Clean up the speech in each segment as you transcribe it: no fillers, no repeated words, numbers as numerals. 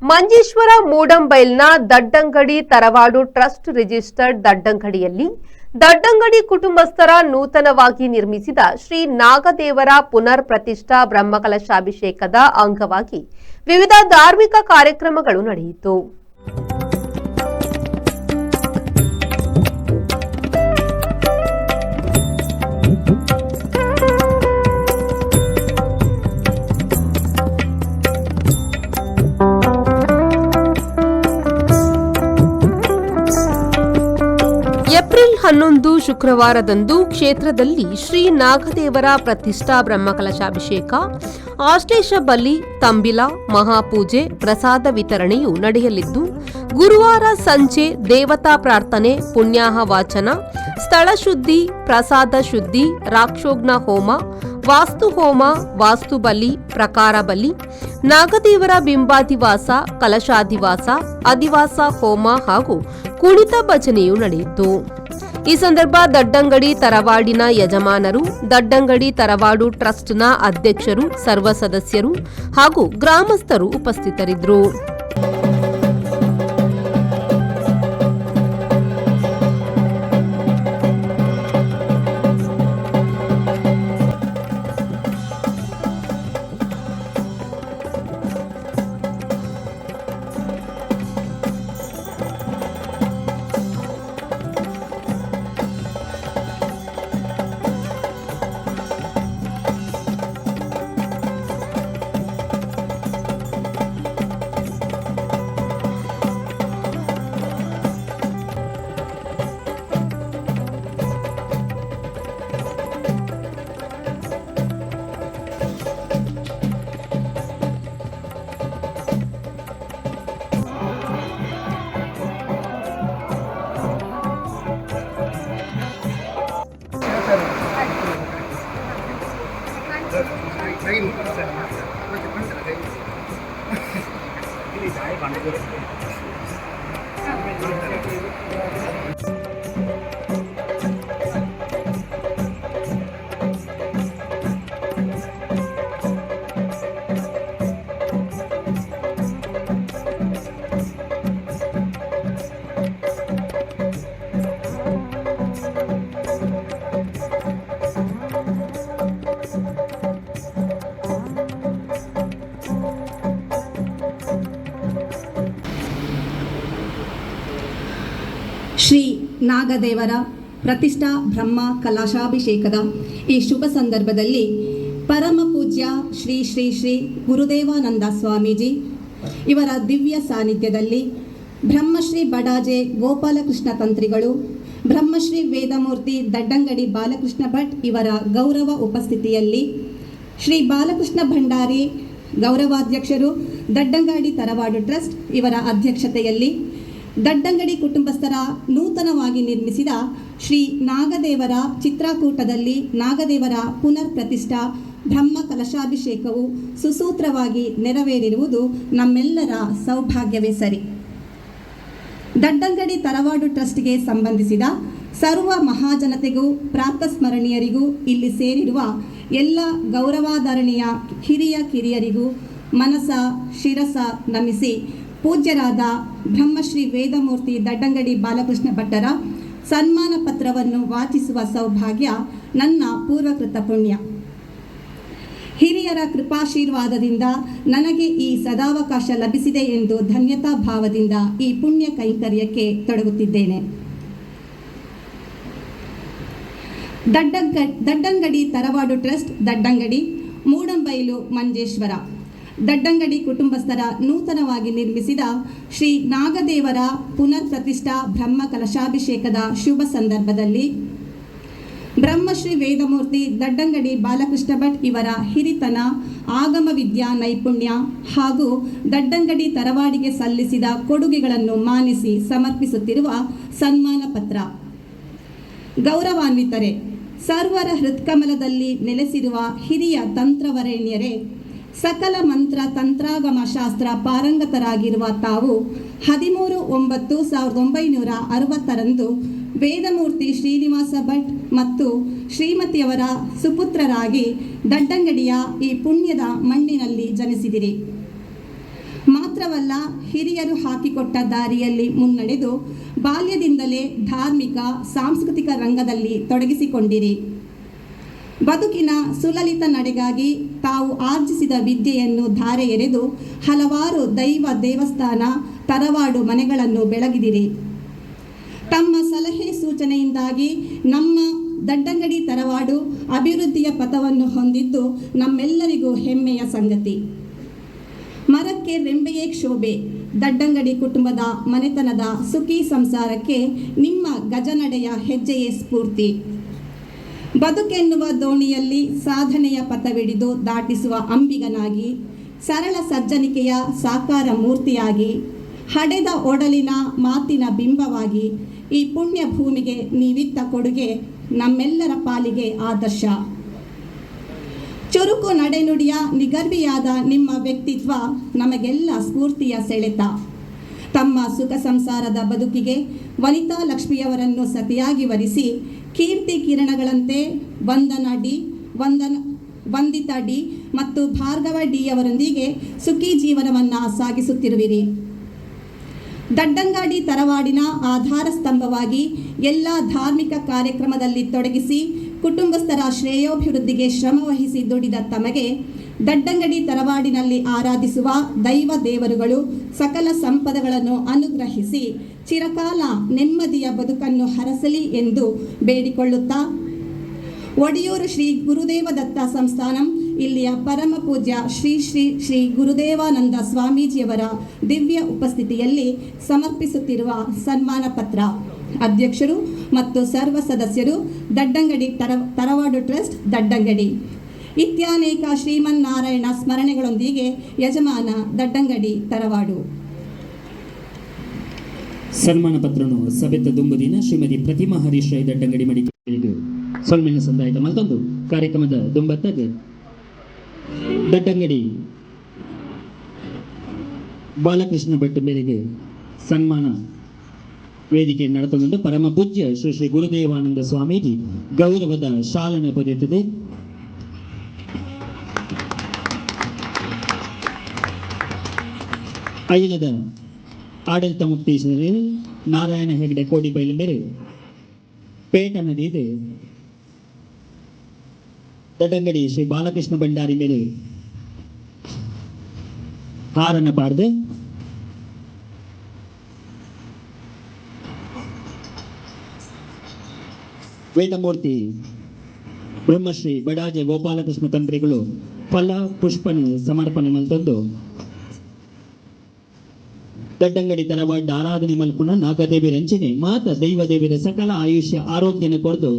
Manjeshwar ಮೂಡಂಬೈಲ್ನ ದಡ್ಡಂಗಡಿ ತರವಾಡು trust registered ದಡ್ಡಂಗಡಿಯಲ್ಲಿ ದಡ್ಡಂಗಡಿ ಕುಟುಂಬಸ್ಥರ ನೂತನವಾಗಿ ನಿರ್ಮಿಸಿದ ಶ್ರೀ ನಾಗದೇವರ ಪುನರ್ ಪ್ರತಿಷ್ಠಾ ಬ್ರಹ್ಮಕಲಶಾಭಿಷೇಕದ ಅಂಗವಾಗಿ ವಿವಿಧ ಧಾರ್ಮಿಕ ಕಾರ್ಯಕ್ರಮಗಳು ನಡೆಯಿತು. ಏಪ್ರಿಲ್ 11 ಶುಕ್ರವಾರದಂದು ಕ್ಷೇತ್ರದಲ್ಲಿ ಶ್ರೀ ನಾಗದೇವರ ಪ್ರತಿಷ್ಠಾ ಬ್ರಹ್ಮಕಲಶಾಭಿಷೇಕ, ಆಶ್ಲೇಷ ಬಲಿ, ತಂಬಿಲ, ಮಹಾಪೂಜೆ, ಪ್ರಸಾದ ವಿತರಣೆಯು ನಡೆಯಲಿದ್ದು, ಗುರುವಾರ ಸಂಜೆ ದೇವತಾ ಪ್ರಾರ್ಥನೆ, ಪುಣ್ಯಾಹ ವಾಚನ, ಸ್ಥಳ ಶುದ್ಧಿ, ಪ್ರಸಾದ ಶುದ್ಧಿ, ರಾಕ್ಷೋಗ್ನ ಹೋಮ, ವಾಸ್ತು ಹೋಮ, ವಾಸ್ತು ಬಲಿ, ಪ್ರಕಾರ ಬಲಿ, ನಾಗದೇವರ ಬಿಂಬಾಧಿವಾಸ, ಕಲಶಾಧಿವಾಸ, ಅಧಿವಾಸ ಹೋಮ ಹಾಗೂ ಕುಣಿತ ಭಜನೆಯು ನಡೆಯಿತು. ಈ ಸಂದರ್ಭ ದಡ್ಡಂಗಡಿ ತರವಾಡಿನ ಯಜಮಾನರು, ದಡ್ಡಂಗಡಿ ತರವಾಡು ಟ್ರಸ್ಟ್ನ ಅಧ್ಯಕ್ಷರು, ಸರ್ವ ಸದಸ್ಯರು ಹಾಗೂ ಗ್ರಾಮಸ್ಥರು ಉಪಸ್ಥಿತರಿದ್ದರು. ಶ್ರೀ ನಾಗದೇವರ ಪ್ರತಿಷ್ಠಾ ಬ್ರಹ್ಮ ಕಲಶಾಭಿಷೇಕದ ಈ ಶುಭ ಸಂದರ್ಭದಲ್ಲಿ ಪರಮ ಪೂಜ್ಯ ಶ್ರೀ ಶ್ರೀ ಶ್ರೀ ಗುರುದೇವಾನಂದ ಸ್ವಾಮೀಜಿ ಇವರ ದಿವ್ಯ ಸಾನ್ನಿಧ್ಯದಲ್ಲಿ ಬ್ರಹ್ಮಶ್ರೀ ಬಡಾಜೆ ಗೋಪಾಲಕೃಷ್ಣ ತಂತ್ರಿಗಳು, ಬ್ರಹ್ಮಶ್ರೀ ವೇದಮೂರ್ತಿ ದಡ್ಡಂಗಡಿ ಬಾಲಕೃಷ್ಣ ಭಟ್ ಇವರ ಗೌರವ ಉಪಸ್ಥಿತಿಯಲ್ಲಿ ಶ್ರೀ ಬಾಲಕೃಷ್ಣ ಭಂಡಾರಿ ಗೌರವಾಧ್ಯಕ್ಷರು, ದಡ್ಡಂಗಡಿ ತರವಾಡು ಟ್ರಸ್ಟ್ ಇವರ ಅಧ್ಯಕ್ಷತೆಯಲ್ಲಿ ದಡ್ಡಂಗಡಿ ಕುಟುಂಬಸ್ಥರ ನೂತನವಾಗಿ ನಿರ್ಮಿಸಿದ ಶ್ರೀ ನಾಗದೇವರ ಚಿತ್ರಕೂಟದಲ್ಲಿ ನಾಗದೇವರ ಪುನರ್ ಪ್ರತಿಷ್ಠಾ ಬ್ರಹ್ಮ ಕಲಶಾಭಿಷೇಕವು ಸುಸೂತ್ರವಾಗಿ ನೆರವೇರಿರುವುದು ನಮ್ಮೆಲ್ಲರ ಸೌಭಾಗ್ಯವೇ ಸರಿ. ದಡ್ಡಂಗಡಿ ತರವಾಡು ಟ್ರಸ್ಟ್ಗೆ ಸಂಬಂಧಿಸಿದ ಸರ್ವ ಮಹಾಜನತೆಗೂ ಪ್ರಾತಸ್ಮರಣೀಯರಿಗೂ ಇಲ್ಲಿ ಸೇರಿರುವ ಎಲ್ಲ ಗೌರವಾಧರಣೀಯ ಹಿರಿಯ ಕಿರಿಯರಿಗೂ ಮನಸ ಶಿರಸ ನಮಿಸಿ ಪೂಜ್ಯರಾದ ಬ್ರಹ್ಮಶ್ರೀ ವೇದಮೂರ್ತಿ ದಡ್ಡಂಗಡಿ ಬಾಲಕೃಷ್ಣ ಭಟ್ಟರ ಸನ್ಮಾನ ಪತ್ರವನ್ನು ವಾಚಿಸುವ ಸೌಭಾಗ್ಯ ನನ್ನ ಪೂರ್ವಕೃತ ಪುಣ್ಯ. ಹಿರಿಯರ ಕೃಪಾಶೀರ್ವಾದದಿಂದ ನನಗೆ ಈ ಸದಾವಕಾಶ ಲಭಿಸಿದೆ ಎಂದು ಧನ್ಯತಾ ಭಾವದಿಂದ ಈ ಪುಣ್ಯ ಕೈಂಕರ್ಯಕ್ಕೆ ತೊಡಗುತ್ತಿದ್ದೇನೆ. ದಡ್ಡಂಗಡಿ ತರವಾಡು ಟ್ರಸ್ಟ್, ದಡ್ಡಂಗಡಿ, ಮೂಡಂಬೈಲು, ಮಂಜೇಶ್ವರ. ದಡ್ಡಂಗಡಿ ಕುಟುಂಬಸ್ಥರ ನೂತನವಾಗಿ ನಿರ್ಮಿಸಿದ ಶ್ರೀ ನಾಗದೇವರ ಪುನರ್ ಪ್ರತಿಷ್ಠಾ ಬ್ರಹ್ಮ ಕಲಶಾಭಿಷೇಕದ ಶುಭ ಸಂದರ್ಭದಲ್ಲಿ ಬ್ರಹ್ಮಶ್ರೀ ವೇದಮೂರ್ತಿ ದಡ್ಡಂಗಡಿ ಬಾಲಕೃಷ್ಣ ಭಟ್ ಇವರ ಹಿರಿತನ, ಆಗಮ ವಿದ್ಯಾ ನೈಪುಣ್ಯ ಹಾಗೂ ದಡ್ಡಂಗಡಿ ತರವಾಡಿಗೆ ಸಲ್ಲಿಸಿದ ಕೊಡುಗೆಗಳನ್ನು ಮಾನಿಸಿ ಸಮರ್ಪಿಸುತ್ತಿರುವ ಸನ್ಮಾನ ಪತ್ರ. ಗೌರವಾನ್ವಿತರೆ, ಸರ್ವರ ಹೃತ್ಕಮಲದಲ್ಲಿ ನೆಲೆಸಿರುವ ಹಿರಿಯ ತಂತ್ರವರೇಣ್ಯರೇ, ಸಕಲ ಮಂತ್ರ ತಂತ್ರಾಗಮ ಶಾಸ್ತ್ರ ಪಾರಂಗತರಾಗಿರುವ ತಾವು 13/9/1960 ವೇದಮೂರ್ತಿ ಶ್ರೀನಿವಾಸ ಭಟ್ ಮತ್ತು ಶ್ರೀಮತಿಯವರ ಸುಪುತ್ರರಾಗಿ ದಡ್ಡಂಗಡಿಯ ಈ ಪುಣ್ಯದ ಮಣ್ಣಿನಲ್ಲಿ ಜನಿಸಿದಿರಿ. ಮಾತೃ ಮಾತ್ರವಲ್ಲ, ಹಿರಿಯರು ಹಾಕಿಕೊಟ್ಟ ದಾರಿಯಲ್ಲಿ ಮುನ್ನಡೆದು ಬಾಲ್ಯದಿಂದಲೇ ಧಾರ್ಮಿಕ ಸಾಂಸ್ಕೃತಿಕ ರಂಗದಲ್ಲಿ ತೊಡಗಿಸಿಕೊಂಡಿರಿ. ಬದುಕಿನ ಸುಲಲಿತ ನಡೆಗಾಗಿ ತಾವು ಆರ್ಜಿಸಿದ ವಿದ್ಯೆಯನ್ನು ಧಾರೆ ಎರೆದು ಹಲವಾರು ದೈವ ದೇವಸ್ಥಾನ, ತರವಾಡು ಮನೆಗಳನ್ನು ಬೆಳಗಿದಿರಿ. ತಮ್ಮ ಸಲಹೆ ಸೂಚನೆಯಿಂದಾಗಿ ನಮ್ಮ ದಡ್ಡಂಗಡಿ ತರವಾಡು ಅಭಿವೃದ್ಧಿಯ ಪಥವನ್ನು ಹೊಂದಿದ್ದು ನಮ್ಮೆಲ್ಲರಿಗೂ ಹೆಮ್ಮೆಯ ಸಂಗತಿ. ಮರಕ್ಕೆ ರೆಂಬೆಯೇ ಕ್ಷೋಭೆ. ದಡ್ಡಂಗಡಿ ಕುಟುಂಬದ ಮನೆತನದ ಸುಖಿ ಸಂಸಾರಕ್ಕೆ ನಿಮ್ಮ ಗಜನಡೆಯ ಹೆಜ್ಜೆಯೇ ಸ್ಫೂರ್ತಿ. ಬದುಕೆನ್ನುವ ದೋಣಿಯಲ್ಲಿ ಸಾಧನೆಯ ಪಥವಿಡಿದು ದಾಟಿಸುವ ಅಂಬಿಗನಾಗಿ, ಸರಳ ಸಜ್ಜನಿಕೆಯ ಸಾಕಾರ ಮೂರ್ತಿಯಾಗಿ, ಹಡೆದ ಒಡಲಿನ ಮಾತಿನ ಬಿಂಬವಾಗಿ ಈ ಪುಣ್ಯ ಭೂಮಿಗೆ ನೀವಿತ್ತ ಕೊಡುಗೆ ನಮ್ಮೆಲ್ಲರ ಪಾಲಿಗೆ ಆದರ್ಶ. ಚುರುಕು ನಡೆನುಡಿಯ ನಿಗರ್ವಿಯಾದ ನಿಮ್ಮ ವ್ಯಕ್ತಿತ್ವ ನಮಗೆಲ್ಲ ಸ್ಫೂರ್ತಿಯ ಸೆಳೆತ. ತಮ್ಮ ಸುಖ ಸಂಸಾರದ ಬದುಕಿಗೆ ವನಿತಾ ಲಕ್ಷ್ಮಿಯವರನ್ನು ಸತಿಯಾಗಿ ವರಿಸಿ ಕೀರ್ತಿ ಕಿರಣಗಳಂತೆ ವಂದಿತಾ ಡಿ ಮತ್ತು ಭಾರ್ಗವ ಡಿ ಅವರೊಂದಿಗೆ ಸುಖಿ ಜೀವನವನ್ನು ಸಾಗಿಸುತ್ತಿರುವಿರಿ. ದಡ್ಡಂಗಾಡಿ ತರವಾಡಿನ ಆಧಾರ ಸ್ತಂಭವಾಗಿ ಎಲ್ಲ ಧಾರ್ಮಿಕ ಕಾರ್ಯಕ್ರಮದಲ್ಲಿ ತೊಡಗಿಸಿ ಕುಟುಂಬಸ್ಥರ ಶ್ರೇಯೋಭಿವೃದ್ಧಿಗೆ ಶ್ರಮವಹಿಸಿ ದುಡಿದ ತಮಗೆ ದಡ್ಡಂಗಡಿ ತರವಾಡಿನಲ್ಲಿ ಆರಾಧಿಸುವ ದೈವ ದೇವರುಗಳು ಸಕಲ ಸಂಪದಗಳನ್ನು ಅನುಗ್ರಹಿಸಿ ಚಿರಕಾಲ ನೆಮ್ಮದಿಯ ಬದುಕನ್ನು ಹರಸಲಿ ಎಂದು ಬೇಡಿಕೊಳ್ಳುತ್ತಾ, ಒಡಿಯೂರು ಶ್ರೀ ಗುರುದೇವದತ್ತ ಸಂಸ್ಥಾನಂ ಇಲ್ಲಿಯ ಪರಮ ಪೂಜ್ಯ ಶ್ರೀ ಶ್ರೀ ಶ್ರೀ ಗುರುದೇವಾನಂದ ಸ್ವಾಮೀಜಿಯವರ ದಿವ್ಯ ಉಪಸ್ಥಿತಿಯಲ್ಲಿ ಸಮರ್ಪಿಸುತ್ತಿರುವ ಸನ್ಮಾನ ಪತ್ರ. ಅಧ್ಯಕ್ಷರು ಮತ್ತು ಸರ್ವ ಸದಸ್ಯರು, ದಡ್ಡಂಗಡಿ ತರವಾಡು ಟ್ರಸ್ಟ್, ದಡ್ಡಂಗಡಿ. ಇತ್ಯಾನೇಕ ಶ್ರೀಮನ್ನಾರಾಯಣ ಸ್ಮರಣೆಗಳೊಂದಿಗೆ ಯಜಮಾನ, ದಡ್ಡಂಗಡಿ ತರವಾಡು. ಸನ್ಮಾನ ಪತ್ರನು ಸಭೆತ ದುಂಬುದಿನ ಶ್ರೀಮತಿ ಪ್ರತಿಮಾ ಹರೀಶ್ ರೈ ದಡ್ಡಂಗಡಿ ಮಡಿಕೇರಿಗೆ ಸೊಲ್ಮೆನ ಸಂದಾಯಕ ಮತ್ತೊಂದು ಕಾರ್ಯಕ್ರಮದ ದುಂಬತ್ತಾಗ ದಡ್ಡಂಗಡಿ ಬಾಲಕೃಷ್ಣ ಭಟ್ ಮೇರೆಗೆ ಸನ್ಮಾನ ವೇದಿಕೆ ನಡೆದುಕೊಂಡು ಪರಮ ಪೂಜ್ಯ ಶ್ರೀ ಶ್ರೀ ಗುರುದೇವಾನಂದ ಸ್ವಾಮೀಜಿ ಗೌರವದ ಶಾಲನೆ ಪಡೆಯುತ್ತದೆ. ಅಯ್ಯದ ಆಡಳಿತ ಮುಕ್ತಿ ನಾರಾಯಣ ಹೆಗಡೆ ಕೋಡಿಬೈಲು ಮೇರೆ ಪೇಟ ನದಿಯಿದೆ. ದಡ್ಡಂಗಡಿ ಶ್ರೀ ಬಾಲಕೃಷ್ಣ ಭಂಡಾರಿ ಮೇಲೆ ಹಾರನ ಪಾಡ್ದೆ ವೇದಮೂರ್ತಿ ಬ್ರಹ್ಮಶ್ರೀ ಬಡಾಜೆ ಗೋಪಾಲಕೃಷ್ಣ ತಂತ್ರಿಗಳು ಫಲ ಪುಷ್ಪನ ಸಮರ್ಪಣೆ ಮಲ್ತಂದು ದಡ್ಡಂಗಡಿ ತರವಾಡ ಆರಾಧನೆ ಮಲ್ಪುನ ನಾಗದೇವಿ ರಂಚನೆ ಮಾತ ದೈವ ದೇವಿರ ಸಕಲ ಆಯುಷ್ಯ ಆರೋಗ್ಯನ ಕೊಡ್ದು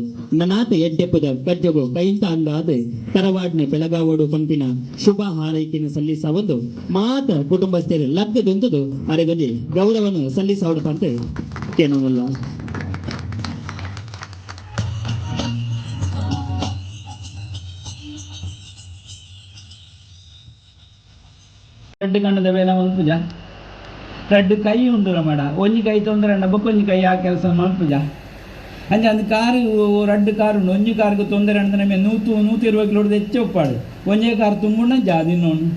ನನಾತ ಎಡ್ಡೆಪ್ಪದ ಕಜ್ಜಗೋ ಕೈತಾಂಗಾದ ತರವಾಡ್ನೆ ಬೆಳಗಾವೋಡು ಪಂಪಿನ ಶುಭ ಹಾರೈಕೆಯನ್ನು ಸಲ್ಲಿಸವೊಂದು ಮಾತ ಕುಟುಂಬಸ್ಥರು ಲಗ್ಗದೊಂದು ಅರೆಗೊಂದು ಗೌರವವನ್ನು ಸಲ್ಲಿಸೋಡು ಪಂತೆ ಕೇನೋಲ್ಲ. ರೆಡ್ ಕಣ್ಣದ ಬೇಲ ಮಲ್ಪುಜ ರೆಡ್ ಕೈ ಉಂಡು ರಮಡ ಒಂಜಿ ಕೈ ತೊಂದರೆ ಬೊಕ್ಕೊಂಜಿ ಕೈ ಆ ಕೆಲಸ ಮಲ್ಪುಜ ಅಂಚೆ ಅಂದು ಕಾರು ರೆಡ್ ಕಾರು ಉಂಡು ಒಂಜಿ ಕಾರ್ಗೆ ತೊಂದರೆ ಅಂದ್ರೆ ನಮಗೆ 120 ಕಿಲೋ ಹೆಚ್ಚು ಒಪ್ಪಾಡು ಒಂಜೇ ಕಾರು ತುಂಬುಂಡ ಜಾದಿನೋನು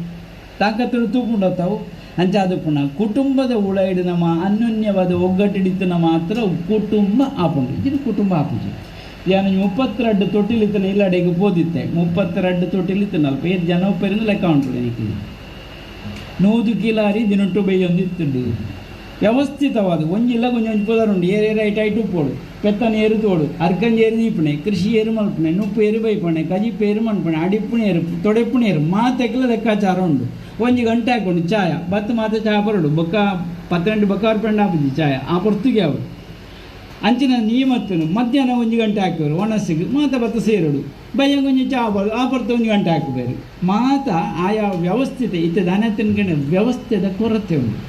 ತಾಕತ್ತುಡು ತೂಪುಂಡತ್ತಾವು ಅಂಚೆ ಅದು ಪುನಃ ಕುಟುಂಬದ ಉಳೈಡು ನಮ್ಮ ಅನ್ಯೋನ್ಯವಾದ ಒಗ್ಗಟ್ಟಿಡಿತನ ಮಾತ್ರ ಕುಟುಂಬ ಆಪುಂಡು ಇದು ಕುಟುಂಬ ಆಪುಜಿ. ಯಾನು 32 ತೊಟ್ಟಿಲಿತ್ತನ ಇಲ್ಲಡೆಗೆ ಪೋದಿತ್ತೆ 32 ತೊಟ್ಟಿಲಿತ್ತನಲ್ಪ 7 ಜನ ಒಪ್ಪರಿಂದ ಲೆಕ್ಕ ಉಂಟು എനിക്ക് 100 ಕಿಲಾರಿ ದಿನೊಟ್ಟು ಬೇಯೊಂದಿತ್ತುಂಡು ವ್ಯವಸ್ಥಿತವಾದ ಒಂಜಿಲ್ಲ ಕೊಂಚ ಪುದರುಂಡು ಏರು ಐಟ್ ಐಟು ಉಪ್ಪೋಡು ಪೆತ್ತನ ಏರು ತೋಡು ಅರ್ಕಂಜ ಏರು ನೀಪಣೆ ಕೃಷಿ ಏರು ಮಲ್ಪಣೆ ನುಪ್ಪು ಏರು ಬೈಪಣೆ ಕಜಿಪ್ಪು ಏರು ಮಲ್ಪಣೆ ಅಡಿಪ್ಪುಣೆ ಏರು ತೊಡೆಪ್ಪುಣೆ ಏರು ಮಾತೆಕ್ಕೆಲ್ಲ ಲೆಕ್ಕಾಚಾರ ಉಂಡು. 1 ಗಂಟೆ ಹಾಕೊಂಡು ಚಾಯ ಬತ್ತು ಮಾತೆ ಚಾ ಬರೋಡು ಬೊಕ್ಕ 12 ಬೊಕ್ಕ ಪೆಂಡ ಹಾಕಿದ್ವಿ ಚಾಯ ಆ ಪೊರ್ತುಗೆ ಅವರು ಅಂಚಿನ ನಿಯಮತ್ತನು ಮಧ್ಯಾಹ್ನ 1 ಗಂಟೆ ಹಾಕಿವರು ಒಣಸಿಗೆ ಮಾತ ಬತ್ತ ಸೇರೋಡು ಬಯ್ಯ ಕೊಂಚ ಚಾ ಬರೋದು ಆ ಪೊರ್ತ 1 ಗಂಟೆ ಹಾಕಬೇರು ಮಾತ ಆಯಾ ವ್ಯವಸ್ಥಿತ ಇತ್ತ ದನ ತಿನ್ಕಂಡು ವ್ಯವಸ್ಥೆದ ಕೊರತೆ ಉಂಟು.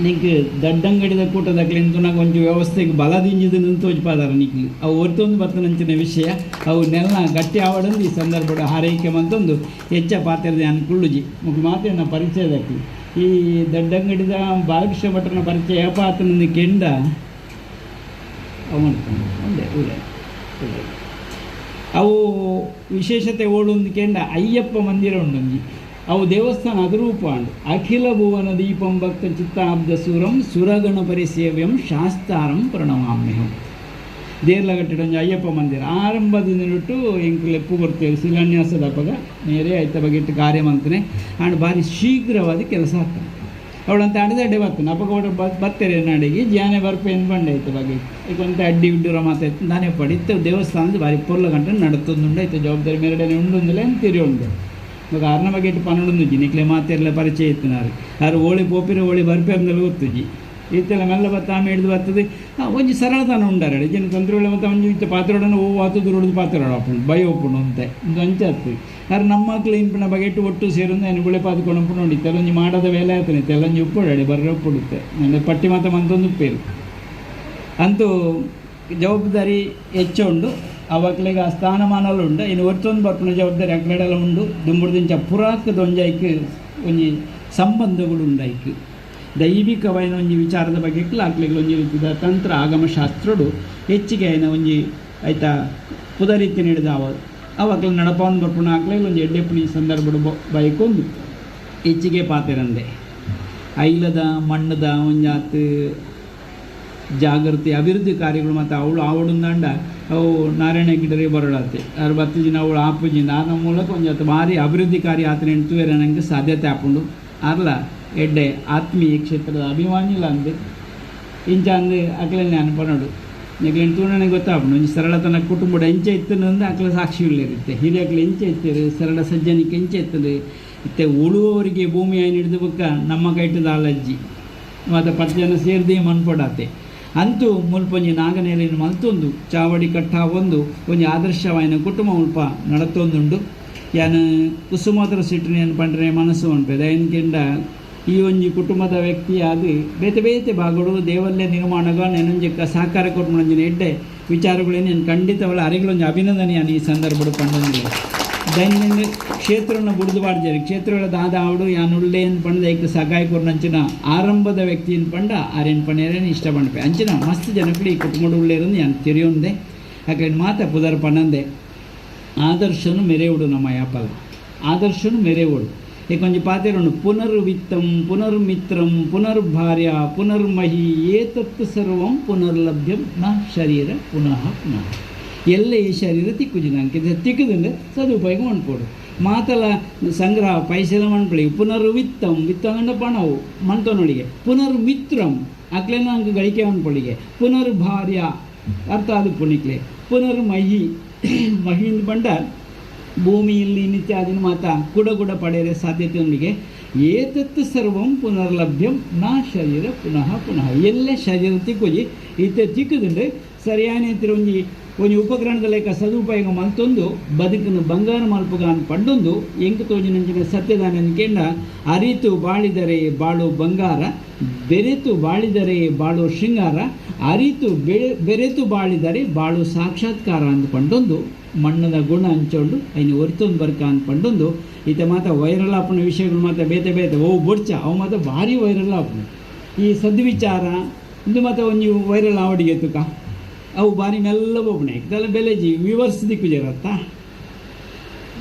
ನಿಂಗೆ ದಡ್ಡಂಗಡಿದ ಕೂಟದಾಗಲಿಂದು ನಂಗೆ ಒಂಚು ವ್ಯವಸ್ಥೆಗೆ ಬಲದಿಂಜಿದ ತೋಜ್ಪಾದಾರ ನಿಕ್ಲಿ ಅವು ಒರ್ತೊಂದು ಬರ್ತನಂಚಿನ ವಿಷಯ ಅವು ನೆಲ ಗಟ್ಟಿ ಆವಡಂದು ಈ ಸಂದರ್ಭದ ಹಾರೈಕೆ ಮಂತೊಂದು ಹೆಚ್ಚ ಪಾತ್ರದ ಅನ್ಕುಳ್ಳುಜಿ ಮುಖ್ಯ ಮಾತಿನ ಪರಿಚಯದಕ್ಕೆ ಈ ದಡ್ಡಂಗಡಿದ ಬಾಲಕೃಷ್ಣ ಭಟ್ರನ ಪರಿಚಯ ಪಾತ್ರನ ಕೆಂಡ ಅವು ಮಾಡ್ಕೊಂಡು ಒಂದೇ ಅವು ವಿಶೇಷತೆ ಓಡೊಂದು ಕೆಂಡ ಅಯ್ಯಪ್ಪ ಮಂದಿರ ಉಂಡೊಂಜಿ ಅವು ದೇವಸ್ಥಾನ ಅದು ರೂಪ ಅಂಡು ಅಖಿಲ ಭುವನ ದೀಪಂ ಭಕ್ತ ಚಿತ್ತಾಬ್ದ ಸೂರಂ ಸುರಗಣ ಪರಿಸೇವ್ಯಂ ಶಾಸ್ತಾರಂ ಪ್ರಣಮಾಮ್ಯಹಂ. ದೇರ್ಲಗಟ್ಟಡ ಒಂಜಿ ಅಯ್ಯಪ್ಪ ಮಂದಿರ ಆರಂಭದಿಂದ ಬಿಟ್ಟು ಎಂಕ್ಲೆ ಎಪ್ಪು ಬರ್ತೇವೆ ಶಿಲಾನ್ಯಾಸದ ಅಪ್ಪಗ ನೇರೇ ಐತ ಬಗೆಟ್ಟು ಕಾರ್ಯ ಮಂತನೆ ಆಂಡ್ ಭಾರಿ ಶೀಘ್ರವಾದ ಕೆಲಸ ಆಗ್ತದೆ. ಅವಳಂತ ಅಡ್ಡೆ ಬರ್ತಾನೆ ಅಪ್ಪಗ ಅವಳು ಬರ್ತೇನೆ ನಾಡಿಗೆ ಜಾನೆ ಬರ್ಪೇನು ಬಂಡೆ ಆಯ್ತು ಬಗೆ ಈಗೊಂತ ಅಡ್ಡಿ ಉಡ್ಡೂರ ಮಾತಾಯ್ತು ನಾನೇ ಪಡಿತ್ತು ದೇವಸ್ಥಾನದ ಭಾರಿ ಪೊರ್ಲ ಗಂಟೆ ನಡತೊಂದುಂಡು ಆಯ್ತು ಜವಾಬ್ದಾರಿ ಮೇರೆಡೆ ಉಂಡುಂದಿಲ್ಲ ಅಂತೀರಿ ಉಂಡು ಇವಾಗ ಅರ್ನ ಬಗೆಟ್ಟು ಪನ್ನೊಂದುಜಿ ನಿಕ್ಲೆ ಮಾತೆಲ್ಲ ಪರಿಚಯ ಇತ್ತಿನಾರು ಯಾರು ಓಳಿ ಪೋಪಿರ ಓಳಿ ಬರ್ಪೆ ಅಂದಲ್ಲಿ ಗೊತ್ತುಜಿ ಈತೆಲ್ಲ ಮೆಲ್ಲ ಬತ್ತ ಆಮೆ ಹಿಡಿದು ಬರ್ತದೆ ಒಂಜಿ ಸರಳತನ ಉಂಡಾರೆ ಜನ ತಂತ್ರಗಳು ಮತ್ತು ಒಂಜಿ ಇತ್ತ ಪಾತ್ರೋಡನ ಓ ಆತದು ರೋಡ್ದು ಪಾತ್ರೋಡ ಹಾಕೊಂಡು ಭಯ ಒಪ್ಪುಣು ಅಂತ ಇದು ಅಂಚೆ ಆಗ್ತದೆ ಯಾರು ನಮ್ಮ ಮಕ್ಳು ಇಂಪಿನ ಬಗೆಟ್ಟು ಒಟ್ಟು ಸೇರಿಂದ ಏನು ಗುಳೆ ಪಾತ್ಕೊಂಡು ಉಪ್ಪು ನೋಡಿ ತೆಲೊಂಜಿ ಮಾಡದ ವೇಲೆ ಆಯ್ತಾನೆ ತೆಲೊಂಜಿ ಉಪ್ಪುಡಾಡಿ ಬರ್ರೆ ಉಪ್ಪುಡುತ್ತೆ ನನ್ನ ಪಟ್ಟಿ ಮಾತ ಮಂತೊಂದು ಉಪ್ಪೇರು ಅಂತೂ ಜವಾಬ್ದಾರಿ ಹೆಚ್ಚು ಉಂಡು ಅವಕ್ಲಿಗೆ ಆ ಸ್ಥಾನಮಾನಲು ಉಂಡು ಇನ್ನು ಒತ್ತೊಂದು ಬರ್ಪುಣ ಜವಾಬ್ದಾರಿ ಅಕ್ಲೆಡೆಲ್ಲ ಉಂಡು ದುಂಬುಡ್ದಿಂಚ ಪುರಾಕದ ಒಂಜಾಯ್ಕೆ ಒಂಜಿ ಸಂಬಂಧಗಳು ಉಂಡಾಯ್ಕೆ ದೈವಿಕವಾದ ಒಂಜಿ ವಿಚಾರದ ಬಗ್ಗೆ ಆಕ್ಲಿಗೆ ಒಂಜಿ ರೀತಿಯ ತಂತ್ರ ಆಗಮಶಾಸ್ತ್ರಡು ಹೆಚ್ಚಿಗೆ ಆಯ್ನ ಒಂಜಿ ಆಯ್ತಾ ಪುದ ರೀತಿ ನೀಡಿದ ಅವಾಗಲೇ ನಡಪವನ್ನು ಬರ್ಪುಣ ಆಕ್ಲಿಗೆ ಒಂಜಿ ಎಡ್ಡೆಪ್ಪುಣಿ ಸಂದರ್ಭಡು ಬೈಕೊಂಡು ಹೆಚ್ಚಿಗೆ ಪಾತೆರಂದೆ ಐಲದ ಮಣ್ಣದ ಒಂಜಾತ್ ಜಾಗೃತಿ ಅಭಿವೃದ್ಧಿ ಕಾರ್ಯಗಳು ಮತ್ತು ಅವಡುಂದಂಡ ಅವು ನಾರಾಯಣ ಗಿಡರೇ ಬರೋಳತ್ತೆ ಅವ್ರು ಬತ್ತಜಿನ ಅವಳು ಆಪುಜಿನ ಆದ ಮೂಲಕ ಒಂಜಾತ್ ಭಾರಿ ಅಭಿವೃದ್ಧಿ ಕಾರ್ಯ ಆತನ ಎಂಟುವೇರ ನನಗೆ ಸಾಧ್ಯತೆ ಹಾಕೊಂಡು ಅರ್ಲ ಎಡ್ಡೆ ಆತ್ಮೀಯ ಕ್ಷೇತ್ರದ ಅಭಿಮಾನಿಲ್ಲ ಅಂದು ಇಂಚ ಅಂದು ಅಕ್ಲಲ್ಲಿ ಅನ್ಪನೋಡು ನೆಗ್ಲೆಂಟು ತೂಣನಿಗೆ ಗೊತ್ತಾಗ್ಬಿಡು ಒಂಜಿ ಸರಳತನ ಕುಟುಂಬದ ಎಂಚೆ ಇತ್ತನು ಅಂದ್ರೆ ಅಕ್ಲ ಸಾಕ್ಷಿಗಳಿರುತ್ತೆ ಹಿರಿಯಕ್ಲು ಎಂಚೆ ಇತ್ತರು ಸರಳ ಸಜ್ಜನಿಕೆ ಎಂಚೆ ಇರ್ತದೆ ಇತ್ತೆ ಉಳುವವರಿಗೆ ಭೂಮಿ ಆಯ್ನ ಹಿಡಿದು ಬುಕ್ಕ ನಮ್ಮ ಕೈಟದ ಅಲಜ್ಜಿ ಮತ್ತು 10 ಜನ ಸೇರಿದೇ ಮನ್ಪಡಾತೆ ಅಂತೂ ಮುಲ್ಪೊಂಜಿ ನಾಗನೇಲಿನ ಮಲ್ತೊಂದು ಚಾವಡಿ ಕಟ್ಟ ಒಂಜಿ ಆದರ್ಶವಾಯಿನ ಕುಟುಂಬ ಮುಲ್ಪ ನಡತೊಂದುಂಡು ಯಾನು ಕುಸುಮೋದರ ಸಿಟ್ಟಿನ ಏನು ಪಂಡ್ರೆ ಮನಸ್ಸು ಉಂಟು ಏನಕ್ಕೆಂಡ ಈ ಒಂಜಿ ಕುಟುಂಬದ ವ್ಯಕ್ತಿ ಅದು ಬೇತೆ ಬೇತೆ ಭಾಗಗಳು ದೇವಲ್ಲೇ ನಿರ್ಮಾಣಗ ನೆನೊಂಜಕ್ಕ ಸಹಕಾರ ಕೊಟ್ಟು ಒಂಜಿನ ಎಡ್ಡೆ ವಿಚಾರಗಳೇನು ನಾನು ಖಂಡಿತವಲ್ಲ ಅರೆಗಳೊಂದು ಅಭಿನಂದನೆ ನಾನು ಈ ಸಂದರ್ಭಡು ಪಂಡೊಂದಿಲ್ಲ ದೈನಂದಿನ ಕ್ಷೇತ್ರವನ್ನು ಬುಡ್ದುಬಾರ್ಜರಿ ಕ್ಷೇತ್ರಗಳ ದಾದ ಆವಡು ಯಾನು ಉಳ್ಳೆ ಏನು ಪಂಡ ಐಕ ಸಹಾಯ ಕೊರ್ನಂಚಿನ ಆರಂಭದ ವ್ಯಕ್ತಿಯನ್ನು ಪಂಡ ಆರೇನು ಪಣ್ಯರೇನು ಇಷ್ಟ ಪಂಡ್ಪೆ ಅಂಚಿನ ಮಸ್ತ್ ಜನಗಳು ಈ ಕುಟುಂಬದ ಉಳ್ಳೇರನ್ನು ನಾನು ತೆರೆಯೊಂದೆ ಯಾಕೆ ಮಾತ ಪುದರ್ ಪಣ್ಣಂದೆ ಆದರ್ಶನು ಮೆರೆಯುಡು ನಮ್ಮ ಯಾಪಲ ಆದರ್ಶನು ಮೆರೆಯುಡು ಏಕೊಂಜಿ ಪಾತೆರುಂಡು ಪುನರ್ವಿತ್ತಂ ಪುನರ್ಮಿತ್ರಂ ಪುನರ್ಭಾರ್ಯ ಪುನರ್ಮಹಿ ಏತತ್ತು ಸರ್ವಂ ಪುನರ್ಲಭ್ಯಂ ನ ಶರೀರ ಪುನಃ ಪುನಃ ಎಲ್ಲ ಈ ಶರೀರ ತಿಕ್ಕುಜಿನಂಕೆ ತಿಕ್ಕುದಂದ್ರೆ ಸದುಪಯೋಗ ಮಾಡ್ಕೊಡು ಮಾತಲ ಸಂಗ್ರಹ ಪೈಸೆಲ್ಲ ಮಣ್ಪಳಿ ಪುನರ್ವಿತ್ತಂ ವಿತ್ತಂಡ ಪಣವು ಮಂತನೊಳಿಗೆ ಪುನರ್ಮಿತ್ರಂ ಅಕ್ಲೇನ ಅಂಕ ಗಳಿಕೆ ಮಣ್ಪೊಳಿಗೆ ಪುನರ್ಭಾರ್ಯ ಅರ್ಥ ಅದು ಪುಣಿಕ್ಲೆ ಪುನರ್ಮಹಿ ಮಹಿಂದ ಬಂಡ ಭೂಮಿಯಲ್ಲಿ ನಿತ್ಯಾದಿನ ಮಾತ ಕೂಡ ಪಡೆಯರೆ ಸಾಧ್ಯತೆಯೊಂದಿಗೆ ಏತತ್ತು ಸರ್ವಂ ಪುನರ್ಲಭ್ಯಂ ನಾ ಶರೀರ ಪುನಃ ಪುನಃ ಎಲ್ಲೇ ಶರೀರ ತಿಕ್ಕುಜಿ ಈತ ತಿಕ್ಕುದಂದ್ರೆ ಸರಿಯಾನೆ ಒಂಜಿ ಉಪಕರಣದ ಲೆಕ್ಕ ಸದುಪಯೋಗ ಮಲ್ತೊಂದು ಬದುಕನ್ನು ಬಂಗಾರ ಮಲ್ಪುಗಾನ್ ಪಂಡೊಂದು ಎಂಕು ತೋಜಿನಂಚಿನ ಸತ್ಯದಾನ ಕೆಂಡ ಅರಿತು ಬಾಳಿದರೆ ಬಾಳು ಬಂಗಾರ ಬೆರೆತು ಬಾಳಿದರೆ ಬಾಳು ಶೃಂಗಾರ ಅರಿತು ಬೆರೆತು ಬಾಳಿದರೆ ಬಾಳು ಸಾಕ್ಷಾತ್ಕಾರ ಅಂದ್ಕೊಂಡೊಂದು ಮಣ್ಣದ ಗುಣ ಹಂಚೊಂಡು ಐನು ಒರ್ತೊಂದು ಬರ್ಕ ಅಂದ್ಕೊಂಡೊಂದು ಈತ ಮಾತ ವೈರಲ್ ಆಪನ ವಿಷಯಗಳು ಮಾತ್ರ ಬೇತೆ ಓ ಬೊಡ್ಚ ಅವು ಮಾತ್ರ ಭಾರಿ ವೈರಲ್ ಆಪನ ಈ ಸದ್ವಿಚಾರ ಇದು ಮಾತ್ರ ಒಂಜಿ ವೈರಲ್ ಆವಡಿಗೆ ತುಕ ಅವು ಭಾರಿ ಮೆಲ್ಲ ಬೋಪಣೆ ಇದೆಲ್ಲ ಬೆಲೆಜಿ ವಿವರ್ಸ್ ದಿಕ್ಕು ಜರತ್ತ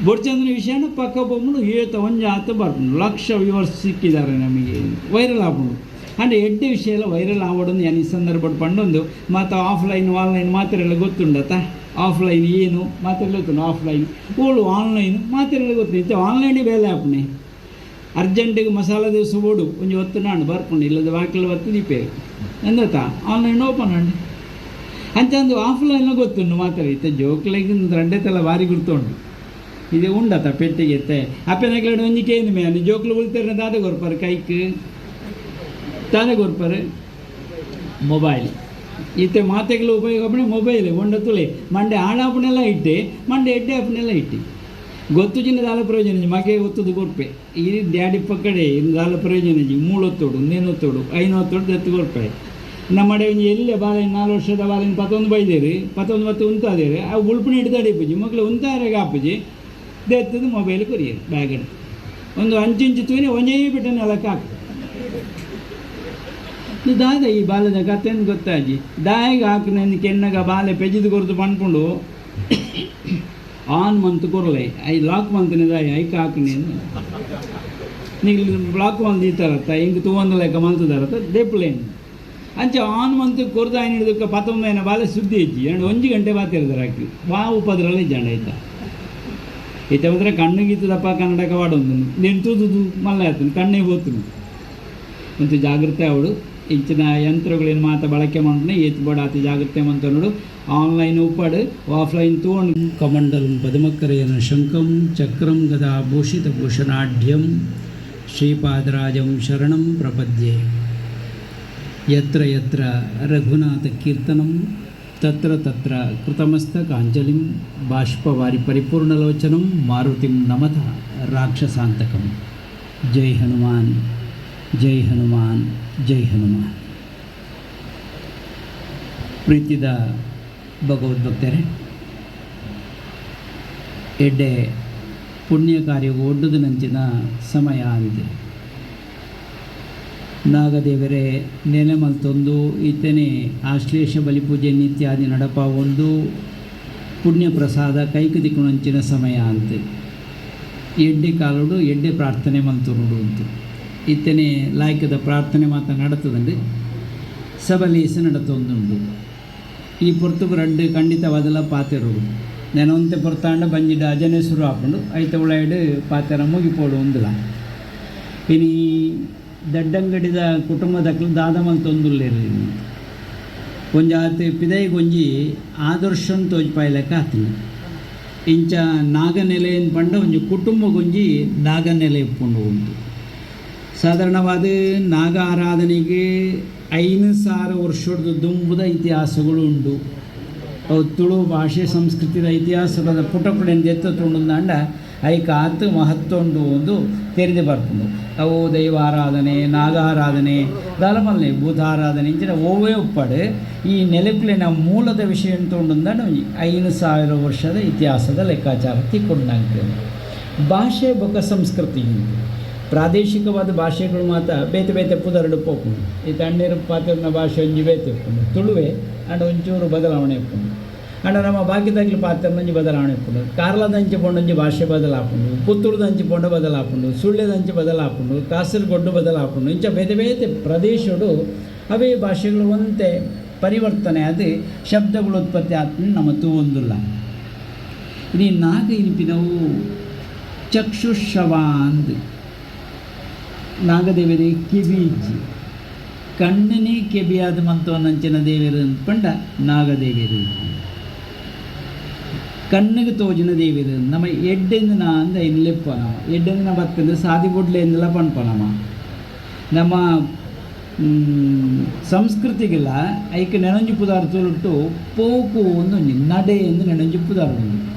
ಬೊಡ್ಚಂದ್ರ ವಿಷಯನ ಪಕ್ಕ ಬೋಪಣು ಏತ ಒಂಜ ಆತ ಬರ್ಪುಂಡು ಲಕ್ಷ ವಿವರ್ಸ್ ಸಿಕ್ಕಿದ್ದಾರೆ ನಮಗೆ ವೈರಲ್ ಆಪುಂಡು ಅಂದರೆ ಎಡ್ಡೆ ವಿಷಯ ಎಲ್ಲ ವೈರಲ್ ಆವಡೊಂದು ಏನು ಈ ಸಂದರ್ಭ ಪಂಡೊಂದು ಮತ್ತು ಆಫ್ಲೈನ್ ಆನ್ಲೈನ್ ಮಾತ್ರೆಲ್ಲ ಗೊತ್ತುಂಡತ್ತ ಆಫ್ಲೈನ್ ಏನು ಮಾತ್ರೆಲ್ಲ ಗೊತ್ತುಂಡು ಆಫ್ಲೈನ್ ಓಳು ಆನ್ಲೈನ್ ಮಾತ್ರೆಲ್ಲ ಗೊತ್ತಿತ್ತು ಆನ್ಲೈನ್ ಬೇಲೆ ಆಪಣೆ ಅರ್ಜೆಂಟಿಗೆ ಮಸಾಲ ದಿವಸ ಓಡು ಒಂಜಿ ಹೊತ್ತು ನಾನು ಬರ್ಪುಂಡು ಇಲ್ಲದ ವಾಕಿಲ್ ಹೊತ್ತು ದೀಪೇರು ಎಂದತ್ತ ಆನ್ಲೈನ್ ಓಪನ್ ಅಂಡು ಅಂಚಂದು ಆಫ್ಲೈನ್లో ಗೊತ್ತುಂಡು ಮಾತಾಡಿ ಇತ್ತೆ ಜೋಕ್ಲೆಗೆ ರಂಡೆತೆಲ್ಲ ಭಾರಿ ಗುರ್ತುಂಡು ಇದು ಉಂಡತ ಪೆಟ್ಟಿಗೆ ಎತ್ತೆ ಅಪ್ಪೆನಕ್ಲೆಡು ಒಂಜಿಕೆ ಏನು ಮೇನು ಜೋಕ್ಲು ಉಳ್ತಾರೆ ದಾದ ಕೊರ್ಪಾರು ಕೈಕ್ ತಾನೇ ಕೊರ್ಪಾರು ಮೊಬೈಲ್ ಇತ್ತೆ ಮಾತೆಗಳು ಉಪಯೋಗ ಅಪ್ಪಣೆ ಮೊಬೈಲ್ ಒಂಡ ತುಳಿ ಮಂಡೆ ಆಡಾಪನೆಲ್ಲ ಇಟ್ಟೆ ಮಂಡೆ ಎಡ್ಡೆ ಅಪ್ಪನೆಲ್ಲ ಇಟ್ಟು ಗೊತ್ತು ಚಿನ್ನ ದಾಲ ಪ್ರಯೋಜನ ಮಗೆ ಒತ್ತದು ಕೊರ್ಪೆ ಈ ಡ್ಯಾಡಿ ಪಕ್ಕಡೆ ಇನ್ನು ದಾಲ ಪ್ರಯೋಜನ ಮೂಳು ಒತ್ತೋಡು ನೇನು ಒತ್ತೋಡು 5 ಒತ್ತೋಡು ದತ್ತು ಕೊರ್ಪೆ ನಮ್ಮಡೆ ಒಂಜಿ ಎಲ್ಲೇ ಬಾಳೆಹಣ್ಣು 4 ವರ್ಷದ ಬಾಳೆಹಣ್ಣು 11 ಬೈದೇರಿ 11 ಮತ್ತು ಉಂತಾದೇರಿ ಅವು ಉಳ್ಪುಣಿ ಹಿಡ್ದಾಡಿ ಪೂಜಿ ಮಕ್ಕಳು ಉಂತಾರಾಗ ಆಪುಜಿ ದೇತ್ತದು ಮೊಬೈಲ್ ಕೊರಿಯರು ಬ್ಯಾಗಡ್ ಒಂದು ಅಂಚಿಂಚು ತೂರಿ ಒಂಜೇ ಬಿಟ್ಟು ನೆಲಕ್ಕೆ ಹಾಕು ದಾದ ಈ ಬಾಲದ ಕಥೆಯನ್ನು ಗೊತ್ತಾಜಿ ದಾಯಿಗೆ ಹಾಕು ನನ್ನ ಕೆನ್ನಗ ಬಾಲೆ ಪೆಜಿದು ಕೊರ್ದು ಪಂಡ್ಕೊಂಡು ಆನ್ ಮಂತ್ ಕೊರಲೆ ಐ ಲಾಕ್ ಮಂತ್ನ ದಾಯಿ ಐಕ ಹಾಕು ನೀನು ನೀವು ಬ್ಲಾಕ್ ಒಂದು ಇತ್ತಾರತ್ತ ಹಿಂಗೆ ತೂವೊಂದು ಲೆಕ್ಕ ಮಲ್ತದಾರತ್ತ ದೇಪ್ಲೇನು ಅಂಚ ಆನ್ ಮಂತ್ ಕೊರ್ದ ಆಯ್ನ ಹಿಡಿದಕ್ಕೆ 19 ಬಾಲೆ ಸುದ್ದಿ ಇಜ್ಜಿ 1 ಗಂಟೆ ಬಾತಿರ್ತಾರೆ ಹಾಕಿ ವಾ ಉಪದ್ರಲ್ಲಿ ಜಂಡ ಆಯ್ತಾ ಈತ ಮಾತ್ರ ಕಣ್ಣಿಗಿತ್ತದಪ್ಪ ಕನ್ನಡಕ ವಾಡೊಂದು ನೀನು ತೂದುದು ಮಲ್ಲ ಆಯ್ತು ಕಣ್ಣಿಗೆ ಹೋಗ್ತೀನಿ ಅಂತ ಜಾಗ್ರತೆ ಅವಳು ಇಂಚಿನ ಯಂತ್ರಗಳೇನು ಮಾತ ಬಳಕೆ ಮಾಡ್ನೆ ಏತ್ ಬೋಡ ಆತ ಜಾಗ್ರತೆ ಮಂತ ನೋಡು ಆನ್ಲೈನ್ ಉಪ್ಪಾಡು ಆಫ್ಲೈನ್ ತಗೊಂಡು ಕಮಂಡಲಂ ಪದಮಕ್ಕರೆಯನ ಶಂಕಂ ಚಕ್ರಂ ಗದಾ ಭೂಷಿತ ಭೂಷಣಾಢ್ಯಂ ಶ್ರೀಪಾದರಾಜಂ ಶರಣಂ ಪ್ರಪದ್ಯೆ ಯತ್ರ ಯತ್ರ ರಘುನಾಥ ಕೀರ್ತನಂ ತತ್ರ ತತ್ರ ಕೃತಮಸ್ತಕಾಂಜಲಿಂ ಬಾಷ್ಪವಾರಿ ಪರಿಪೂರ್ಣಲೋಚನಂ ಮಾರುತಿಂ ನಮಃ ರಾಕ್ಷಸಾಂತಕಂ. ಜೈ ಹನುಮಾನ್, ಜೈ ಹನುಮಾನ್, ಜೈ ಹನುಮಾನ್. ಪ್ರೀತಿದ ಭಗವದ್ಭಕ್ತರೇ, ಎಡ್ಡೆ ಪುಣ್ಯ ಕಾರ್ಯವು ಒಡ್ಡುದು ನಂಚಿನ ಸಮಯ ಆಗಿದೆ. ನಾಗದೇವರೇ ನೆಲೆ ಮಲ್ತೊಂದು ಈತನೇ ಆಶ್ಲೇಷ ಬಲಿಪೂಜೆ ನಿತ್ಯಾದಿ ನಡಪ ಒಂದು ಪುಣ್ಯ ಪ್ರಸಾದ ಕೈಕು ದಿಕ್ಕುನಂಚಿನ ಸಮಯ ಅಂತೆ. ಎಡ್ಡೆ ಕಾಲುಡು ಎಡ್ಡೆ ಪ್ರಾರ್ಥನೆ ಮಲ್ತೊರುಡು ಅಂತು ಈತನೇ ಲಾಯ್ಕದ ಪ್ರಾರ್ಥನೆ ಮಾತ್ರ ನಡತದಂಡು ಸಬಲೀಸ ನಡತೊಂದುಂಡು. ಈ ಪೊರ್ತುಗು ರಡ್ಡು ಖಂಡಿತವಾದಲ್ಲ ಪಾತೆರುಡು ನೆನೊಂತೆ ಪೊರ್ತಾಂಡ ಬಂಜಿಡ ಅಜನೆ ಶುರು ಹಾಕೊಂಡು ಐತ ಉಳಾಯ್ಡು ಪಾತೆರ ಮುಗಿಪೋಡು ಒಂದಿಲ್ಲ. ಇನಿ ದಡ್ಡಂಗಡಿದ ಕುಟುಂಬದಕ್ಕಲು ದಾದ ಮಲ್ತೊಂದುಲ್ಲೇರಿ ಒಂಜಾತ್ ಪಿದೈಗೊಂಜಿ ಆದರ್ಶನ್ ತೋಜ್ಪಾಯ್ಲೆಕ್ಕ ಆತೀನಿ ಇಂಚ ನಾಗನೆಲೆಯನ್ನು ಪಂಡ ಒಂಜಿ ಕುಟುಂಬಗೊಂಜಿ ನಾಗನೆಲೆ ಇಪ್ಪುಂಡು ಉಂಟು. ಸಾಧಾರಣವಾದ ನಾಗ ಆರಾಧನೆಗೆ 5,000 ವರ್ಷದ ದುಂಬುದ ಇತಿಹಾಸಗಳು ಉಂಟು. ಅವು ತುಳು ಭಾಷೆ ಸಂಸ್ಕೃತಿದ ಇತಿಹಾಸದ ಪುಟಪುಡೆಂದು ಎತ್ತುಂಡುಂದಾಂಡ ಐಕ ಆತು ಮಹತ್ವ ಉಂಡು ಒಂದು ತೆರೆದು ಬರ್ಕೊಂಡು ಅವು ದೈವ ಆರಾಧನೆ ನಾಗ ಆರಾಧನೆ ದಾಲಮಲ್ಲೆ ಭೂತ ಆರಾಧನೆ ಇಂಚಿನ ಓವೇ ಉಪ್ಪಡು ಈ ನೆಲೆಪುಲಿನ ಮೂಲದ ವಿಷಯ ತೊಗೊಂಡು 5,000 ವರ್ಷದ ಇತಿಹಾಸದ ಲೆಕ್ಕಾಚಾರ ತಿಕ್ಕೊಂಡಾಗ್ತದೆ. ಭಾಷೆ ಬೊಕ್ಕ ಸಂಸ್ಕೃತಿ ಪ್ರಾದೇಶಿಕವಾದ ಭಾಷೆಗಳು ಮಾತ್ರ ಬೇತೆ ಬೇತೆ ಪುದರಡು ಪೋಕೊಂಡು ಈ ತಣ್ಣೀರು ಪಾತ್ರನ ಭಾಷೆ ಒಂಜಿ ಬೇತೆ ಇಪ್ಕೊಂಡು ತುಳುವೆ ಅಂಡ್ ಒಂಚೂರು ಬದಲಾವಣೆ ಇಪ್ಕೊಂಡು ಅಂಡ ನಮ್ಮ ಭಾಗ್ಯದಾಗ್ಲಿ ಪಾತ್ರ ಒಂಜಿ ಬದಲಾವಣೆ ಇಪ್ಕೊಂಡು ಕಾರ್ಲದಂಚೆ ಪೊಂಡೊಂಜಿ ಭಾಷೆ ಬದಲಾಪುಂಡು ಪುತ್ತೂರ್ದಂಚೆ ಪೊಂಡ ಬದಲಾಪುಂಡು ಸುಳ್ಳ್ಯದಂಚೆ ಬದಲಾಪುಂಡು ಕಾಸರಗೋಡು ಬದಲಾಪುಂಡು ಇಂಚ ಬೇತೆ ಬೇತೆ ಪ್ರದೇಶಡು ಅವೇ ಭಾಷೆಗಳು ಒಂತೆ ಪರಿವರ್ತನೆ ಅದು ಶಬ್ದಗಳು ಉತ್ಪತ್ತಿ ಆದ ನಮ್ಮ ತೂವೊಂದಿಲ್ಲ. ಇನ್ನು ನಾಗ ಇನಿಪಿನವು ಚಕ್ಷುಶ್ರವ ಅಂದು ನಾಗದೇವರೇ ಕಿವಿಜ್ಜಿ ಕಣ್ಣನೇ ಕೆಬಿಯಾದ ಮಂತವನಂಚಿನ ದೇವರು ಅಂದ್ಕೊಂಡ ನಾಗದೇವರು ಕಣ್ಣಿಗೆ ತೋಜಿನ ದೇವರು ನಮ್ಮ ಎಡ್ಡೆಂದಿನ ಅಂದ ಇಲ್ಲೆಪ್ಪನವ ಎಡ್ಡೆಂದಿನ ಬತ್ತಂದ್ರೆ ಸಾದಿ ಬುಡ್ಲೆಂದೆಲ್ಲ ಪಣ್ಪನವ ನಮ್ಮ ಸಂಸ್ಕೃತಿಗೆಲ್ಲ ಐಕ ನೆನಂಜಿ ಪುದಾರ ತೋಲಿಟ್ಟು ಪೋಕು ಒಂದು ನಡೆ ಎಂದು ನೆನಂಜಿ ಪುದಾರ ಉಂಟು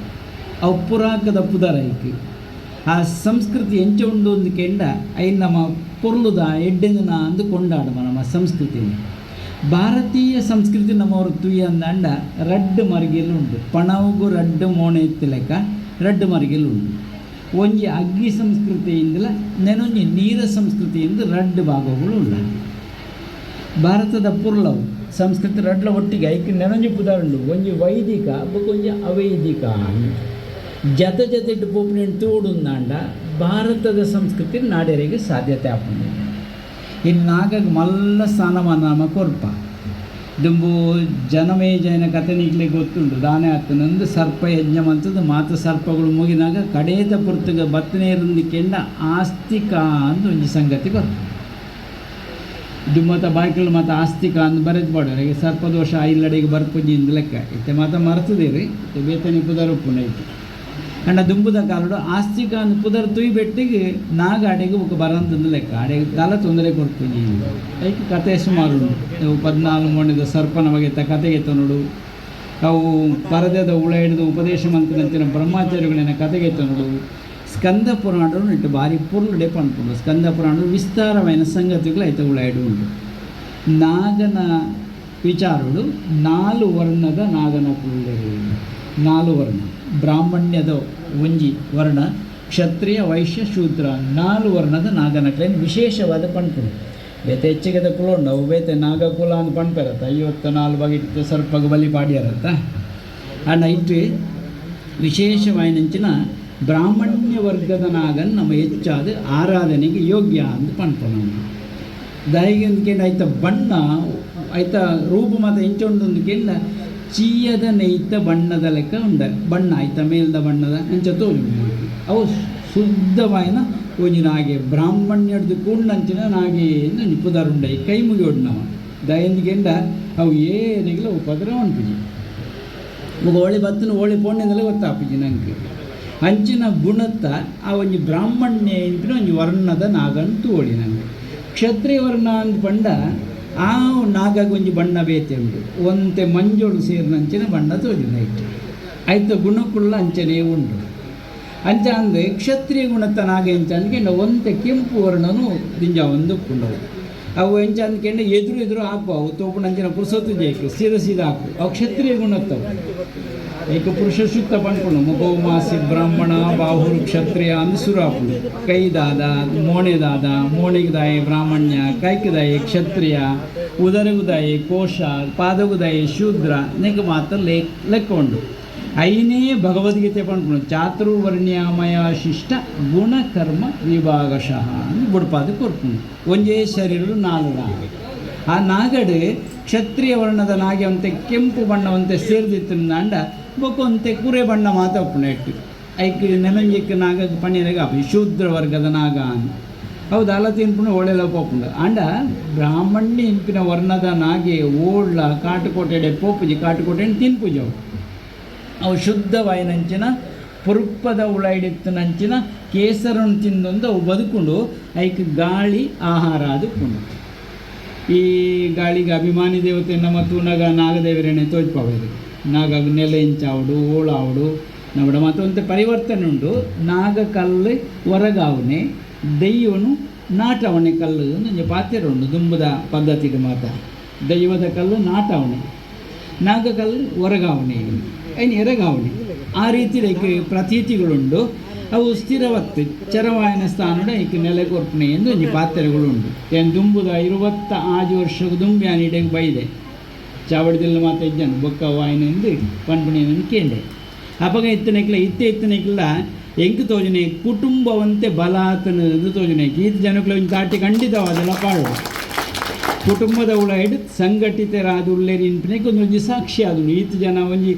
ಅವು ಪುರಾಕದ ಪುದಾರ ಐಕೆ ಆ ಸಂಸ್ಕೃತಿ ಎಂಚ ಉಂಡು ಒಂದು ಕೆಂಡ ಐದು ನಮ್ಮ ಪೊರ್ಲುದ ಎಡ್ಡೆಂದಿನ ಅಂದು ಕೊಂಡಾಡುವ ನಮ್ಮ ಸಂಸ್ಕೃತಿಯನ್ನು. ಭಾರತೀಯ ಸಂಸ್ಕೃತಿ ನಮ್ಮವರು ತುಯ್ಯ ಅಂದಾಂಡ ರಡ್ಡು ಮರಿಗೆಲ್ಲ ಉಂಟು ಪಣವುಗು ರಡ್ಡು ಮೋಣೆ ಎತ್ತಿ ಲೆಕ್ಕ ರಡ್ಡು ಮರಿಗೆಲ್ಲ ಉಂಟು. ಒಂಜಿ ಅಗ್ಗಿ ಸಂಸ್ಕೃತಿಯಿಂದಲ ನೆನೊಂಜಿ ನೀರ ಸಂಸ್ಕೃತಿಯಿಂದ ರಡ್ಡು ಭಾಗಗಳು ಉಂಡ. ಭಾರತದ ಪುರ್ಲವು ಸಂಸ್ಕೃತಿ ರಡ್ಲ ಒಟ್ಟಿಗೆ ಐಕೆ ನೆನೊಂಜಿ ಪುದಾರುಂಡು ಒಂಜಿ ವೈದಿಕ ಒಂಜಿ ಅವೈದಿಕ ಜೊತೆ ಪೋಪುನೇನು ತೋಡುಂದಾಂಡ ಭಾರತದ ಸಂಸ್ಕೃತಿ ನಾಡೇರಿಗೆ ಸಾಧ್ಯತೆ ಆಪುಂಡು. ಇನ್ನು ನಾಗ ಮಲ್ಲ ಸ್ಥಾನಮಾನ ನಮ್ಮ ಕೊರ್ಪ ದುಂಬು ಜನಮೇಜಯನ ಕಥೆ ನಿಗ್ಲಿ ಗೊತ್ತುಂಟು ದಾನೆ ಆತನೊಂದು ಸರ್ಪ ಯಜ್ಞ ಅಂತದ್ದು ಮಾತ ಸರ್ಪಗಳು ಮುಗಿನಾಗ ಕಡೇದ ಪುರ್ತಗ ಬತ್ತನೇರುಂದಿಕೆಂಡ ಆಸ್ತಿಕ ಅಂತ ಒಂಜಿ ಸಂಗತಿ ಬರ್ತದೆ. ದುಮ್ಮತ ಬಾಯ್ಕಳು ಮತ್ತು ಆಸ್ತಿಕ ಅಂತ ಬರೆದು ಬಾಡೋರು ಈಗ ಸರ್ಪದೋಷ ಇಲ್ಲಡೆಗೆ ಬರ್ಪುಂಜಿ ಇಂದ ಲೆಕ್ಕ ಇತ್ತೆ ಮಾತ ಮರ್ತದೇರಿ ಬೇತನಿ ಪುದರ್ ಉಪ್ಪುಂಡೈತಿ ಅಂಡ ದುಂಬುದ ಕಾಲಡು ಆಸ್ತಿಕ ಅಂದ್ ಪುದರ್ ತುಯ್ ಬೆಟ್ಟಿಗೆ ನಾಗ ಅಡೆಗೆ ಒಕ್ಕ ಬರಂತಂದು ಲೆಕ್ಕ ಅಡೆಗೆ ಕಾಲ ತೊಂದರೆ ಕೊಡ್ಪುಂಜಿ ಐಕೆ ಕತೆ ಸುಮಾರು ಉಂಟು 14 ಮೊಂಡಿದ ಸರ್ಪನ ಬಗೆತ ಕತೆಗೆತ್ತ ನೋಡು ಅವು ಪರದೆದ ಉಳ ಹಿಡಿದು ಉಪದೇಶ ಮಂತ್ರದಂತಿನ ಬ್ರಹ್ಮಚಾರಿಗಳಿನ ಕತೆಗೆತ್ತ ನೋಡು. ಸ್ಕಂದ ಪುರಾಣರು ಇಟ್ಟು ಭಾರಿ ಪುರ್ಲುಡೆ ಪಂಡ್ಕೊಂಡು ಸ್ಕಂದ ಪುರಾಣರು ವಿಸ್ತಾರమైన ಸಂಗತಿಗಳು ಐತೆ ಉಳ ಹಿಡು ಉಂಟು. ನಾಗನ ವಿಚಾರಗಳು 4 ವರ್ಣದ ನಾಗನ ಕುಳ್ಳರು 4 ವರ್ಣ ಬ್ರಾಹ್ಮಣ್ಯದ ಒಂಜಿ ವರ್ಣ ಕ್ಷತ್ರಿಯ ವೈಶ್ಯ ಶೂದ್ರ 4 ವರ್ಣದ ನಾಗನಕ್ಲೇನು ವಿಶೇಷವಾದ ಪಂಪುಡು. ಬೇತೆ ಹೆಚ್ಚಿಗೆದ ಕುಲ ಉಂಡವು ಬೇತೆ ನಾಗ ಕುಲ ಅಂತ ಪಂಪಿರತ್ತ 54 ಬಗೆ ಸರ್ಪಗ ಬಲಿ ಪಾಡ್ಯಾರತ್ತ ಅಂಡ ಇಟ್ಟು ವಿಶೇಷವಾಯಿನಂಚಿನ ಬ್ರಾಹ್ಮಣ್ಯ ವರ್ಗದ ನಾಗನ್ ನಮ್ಮ ಹೆಚ್ಚಾದ ಆರಾಧನೆಗೆ ಯೋಗ್ಯ ಅಂತ ಪಂಪನ ದಯಗೆ ಅಂದ್ಕೊಂಡು ಆಯ್ತ ಬಣ್ಣ ಆಯ್ತ ರೂಪ ಮಾತ ಎಂಚೊಂದೊಂದುಕೆಂಡ ಚೀಯದ ನೈತ ಬಣ್ಣದ ಲೆಕ್ಕ ಉಂಡ ಬಣ್ಣ ಆಯ್ತ ಮೇಲ್ದ ಬಣ್ಣದ ಅಂಚ ತೋರಿ ಅವು ಶುದ್ಧವಾಯಿನ ಒಂಜಿ ನಾಗೆ ಬ್ರಾಹ್ಮಣ್ಯಡ್ದು ಕೂಂಡಂಚಿನ ನಾಗೆ ನಿಪುದಾರುಂಡೈ ಕೈ ಮುಗಿಯೋಡು ದಯಂದಿಗೆಂಡ ಅವು ಏನಿಗಿಲ್ಲ ಉಪದ್ರ ಉಂಟುಜಿ ಮುಗ ಒಳ್ಳೆ ಬತ್ತನ ಒಳ್ಳೆ ಪೋಣ್ಯದಲ್ಲೇ ಗೊತ್ತಾಪುಜಿ ನಂಗೆ ಅಂಚಿನ ಗುಣತ್ತ ಆ ಒಂಜಿ ಬ್ರಾಹ್ಮಣ್ಯ ಇಂಪಿನ ಒಂಜಿ ವರ್ಣದ ನಾಗಂತೂ ಓಳಿ ನಂಗೆ ಕ್ಷತ್ರಿಯ ವರ್ಣ ಅಂತ ಪಂಡ ಆ ನಾಗಾಗ ಒಂಜಿ ಬಣ್ಣ ಬೇತೆ ಉಂಟು ಒಂತೆ ಮಂಜೋಳು ಸೇರಿನಂಚಿನ ಬಣ್ಣ ತೋಜಿನ ಇಟ್ಟು ಆಯ್ತು ಗುಣಕ್ಕುಳ್ಳ ಅಂಚನೆ ಉಂಟು ಅಂಚ ಅಂದರೆ ಕ್ಷತ್ರಿಯ ಗುಣತ್ತ ನಾಗ ಎಂಚ ಅಂದ್ಕೊಂಡು ಒಂತೆ ಕೆಂಪು ವರ್ಣನು ದಿಂಜ ಒಂದು ಉಂಡವು ಅವು ಎಂಚ ಅಂದ್ಕೊಂಡು ಎದುರು ಹಾಕು ಅವು ತೋಪುನಂಚಿನ ಪುರುಸೊತ್ತು ಜೇಕು ಸೀದ ಹಾಕು ಅವು ಕ್ಷತ್ರಿಯ ಗುಣತ್ತವು ಏಕ ಪುರುಷ ಶುದ್ಧ ಪಂಡ್ಕೊಂಡು ಮುಖೋ ಮಾಸಿ ಬ್ರಾಹ್ಮಣ ಬಾಹುರು ಕ್ಷತ್ರಿಯ ಅಂದು ಸುರಾಪುಡು ಕೈದಾದ ಮೋಣೆದಾದ ಮೋಣಿಗದಾಯಿ ಬ್ರಾಹ್ಮಣ್ಯ ಕೈಕದಾಯಿ ಕ್ಷತ್ರಿಯ ಉದರಗುದಾಯಿ ಕೋಶ ಪಾದಗುದಾಯಿ ಶೂದ್ರ ನೆಗ ಮಾತ್ರ ಲೆಕ್ಕೊಂಡು ಐನೇ ಭಗವದ್ಗೀತೆ ಪಂಡ್ಕೊಂಡು ಚಾತುರ್ವರ್ಣ್ಯಮಯ ಶಿಷ್ಟ ಗುಣಕರ್ಮ ವಿಭಾಗಶಃ ಅಂತ ಬುಡ್ಪಾದ ಕೊರ್ಕೊಂಡು ಒಂಜೇ ಶರೀರ ನಾಲ್ಕು ಆ ನಾಗಡು ಕ್ಷತ್ರಿಯ ವರ್ಣದ ನಾಗೆ ಅಂತೆ ಕೆಂಪು ಬಣ್ಣವಂತೆ ಸೇರಿದಿತ್ತು ಅಂಡ ಬೊಕ್ಕೊಂತೆ ಕುರೆ ಬಣ್ಣ ಮಾತ ಒಪ್ಪಣ ಇಟ್ಟು ಐಕ್ ನೆಲಂಜಿಕ್ಕ ನಾಗ ಪಣ್ಣಿನಾಗ ಶೂದ್ರ ವರ್ಗದ ನಾಗ ಅಂತ ಹೌದು ಅಲ್ಲ ತಿನ್ಪುಣ ಒಳ್ಳೆಲ್ಲ ಪೋಪುಂಡ ಅಂಡ ಬ್ರಾಹ್ಮಣ್ಯ ಇಂಪಿನ ವರ್ಣದ ನಾಗೆ ಓಡ್ಲ ಕಾಟುಕೋಟೆಡೆ ಪೋಪುಜಿ ಕಾಟುಕೋಟೆ ತಿನ್ಪುಜಿ ಅವು ಶುದ್ಧವಾಯಿನಂಚಿನ ಪುರುಪ್ಪದ ಉಳ ಹಿಡಿತನಂಚಿನ ಕೇಸರನ್ನು ತಿಂದೊಂದು ಅವು ಬದುಕೊಂಡು ಐಕ್ ಗಾಳಿ ಆಹಾರ ಅದಕ್ಕುಂಡು ಈ ಗಾಳಿಗೆ ಅಭಿಮಾನಿ ದೇವತೆ ನಮ್ಮ ತೂನಗ ನಾಗದೇವರೇನೆ ತೋಜ್ಪಾವುದು ನಾಗ ನೆಲೆ ಇಂಚಾವುಡು ಓಳಾವುಡು ನಮ್ಮಡ ಮತ್ತೊಂದು ಪರಿವರ್ತನೆ ಉಂಟು ನಾಗ ಕಲ್ಲು ಹೊರಗಾವನೆ ದೈವನು ನಾಟವಣೆ ಕಲ್ಲು ನಂಗೆ ಪಾತ್ರೆ ಉಂಟು ದುಂಬದ ಪದ್ಧತಿಗೆ ಮಾತ ದೈವದ ಕಲ್ಲು ನಾಟವಣೆ ನಾಗ ಕಲ್ಲು ಹೊರಗಾವಣೆ ಏನು ಎರಗಾವಣೆ ಆ ರೀತಿ ಪ್ರತೀತಿಗಳುಂಡು ಅವು ಸ್ಥಿರವತ್ತು ಚರವಾಯನ ಸ್ಥಾನದ ಈಕೆ ನೆಲೆಗೊರ್ಪಣೆ ಎಂದು ಒಂಜಿ ಪಾತ್ರೆಗಳುಂಡು ಏನು ದುಂಬುದ 25 ವರ್ಷಕ್ಕೆ ದುಂಬ್ಯಾನಿಡೆಗೆ ಬೈದೆ ಚಾವಡಿದಲ್ಲಿ ಮಾತು ಇಜ್ಜನು ಬೊಕ್ಕ ವಾಯಿನೆಂದು ಪಂಪಣಿಯನ್ನು ಕೇಂಡೆ ಅಪಗ ಇತ್ತನೆಕ್ಕಿಲ್ಲ ಎಂಕು ತೋಜನೆ ಕುಟುಂಬವಂತೆ ಬಲಾತನದು ತೋಜನೆ ಈತ ಜನಕ್ಕೆ ಒಂದು ತಾಟಿ ಖಂಡಿತವಾದಲ್ಲ ಪಾಡು ಕುಟುಂಬದ ಉಳ ಹಿಡಿದು ಸಂಘಟಿತರಾದ ಉಳ್ಳೇರಿನ ಒಂಜಿ ಸಾಕ್ಷಿ ಆದಳು ಈತ ಜನ ಒಂಜಿ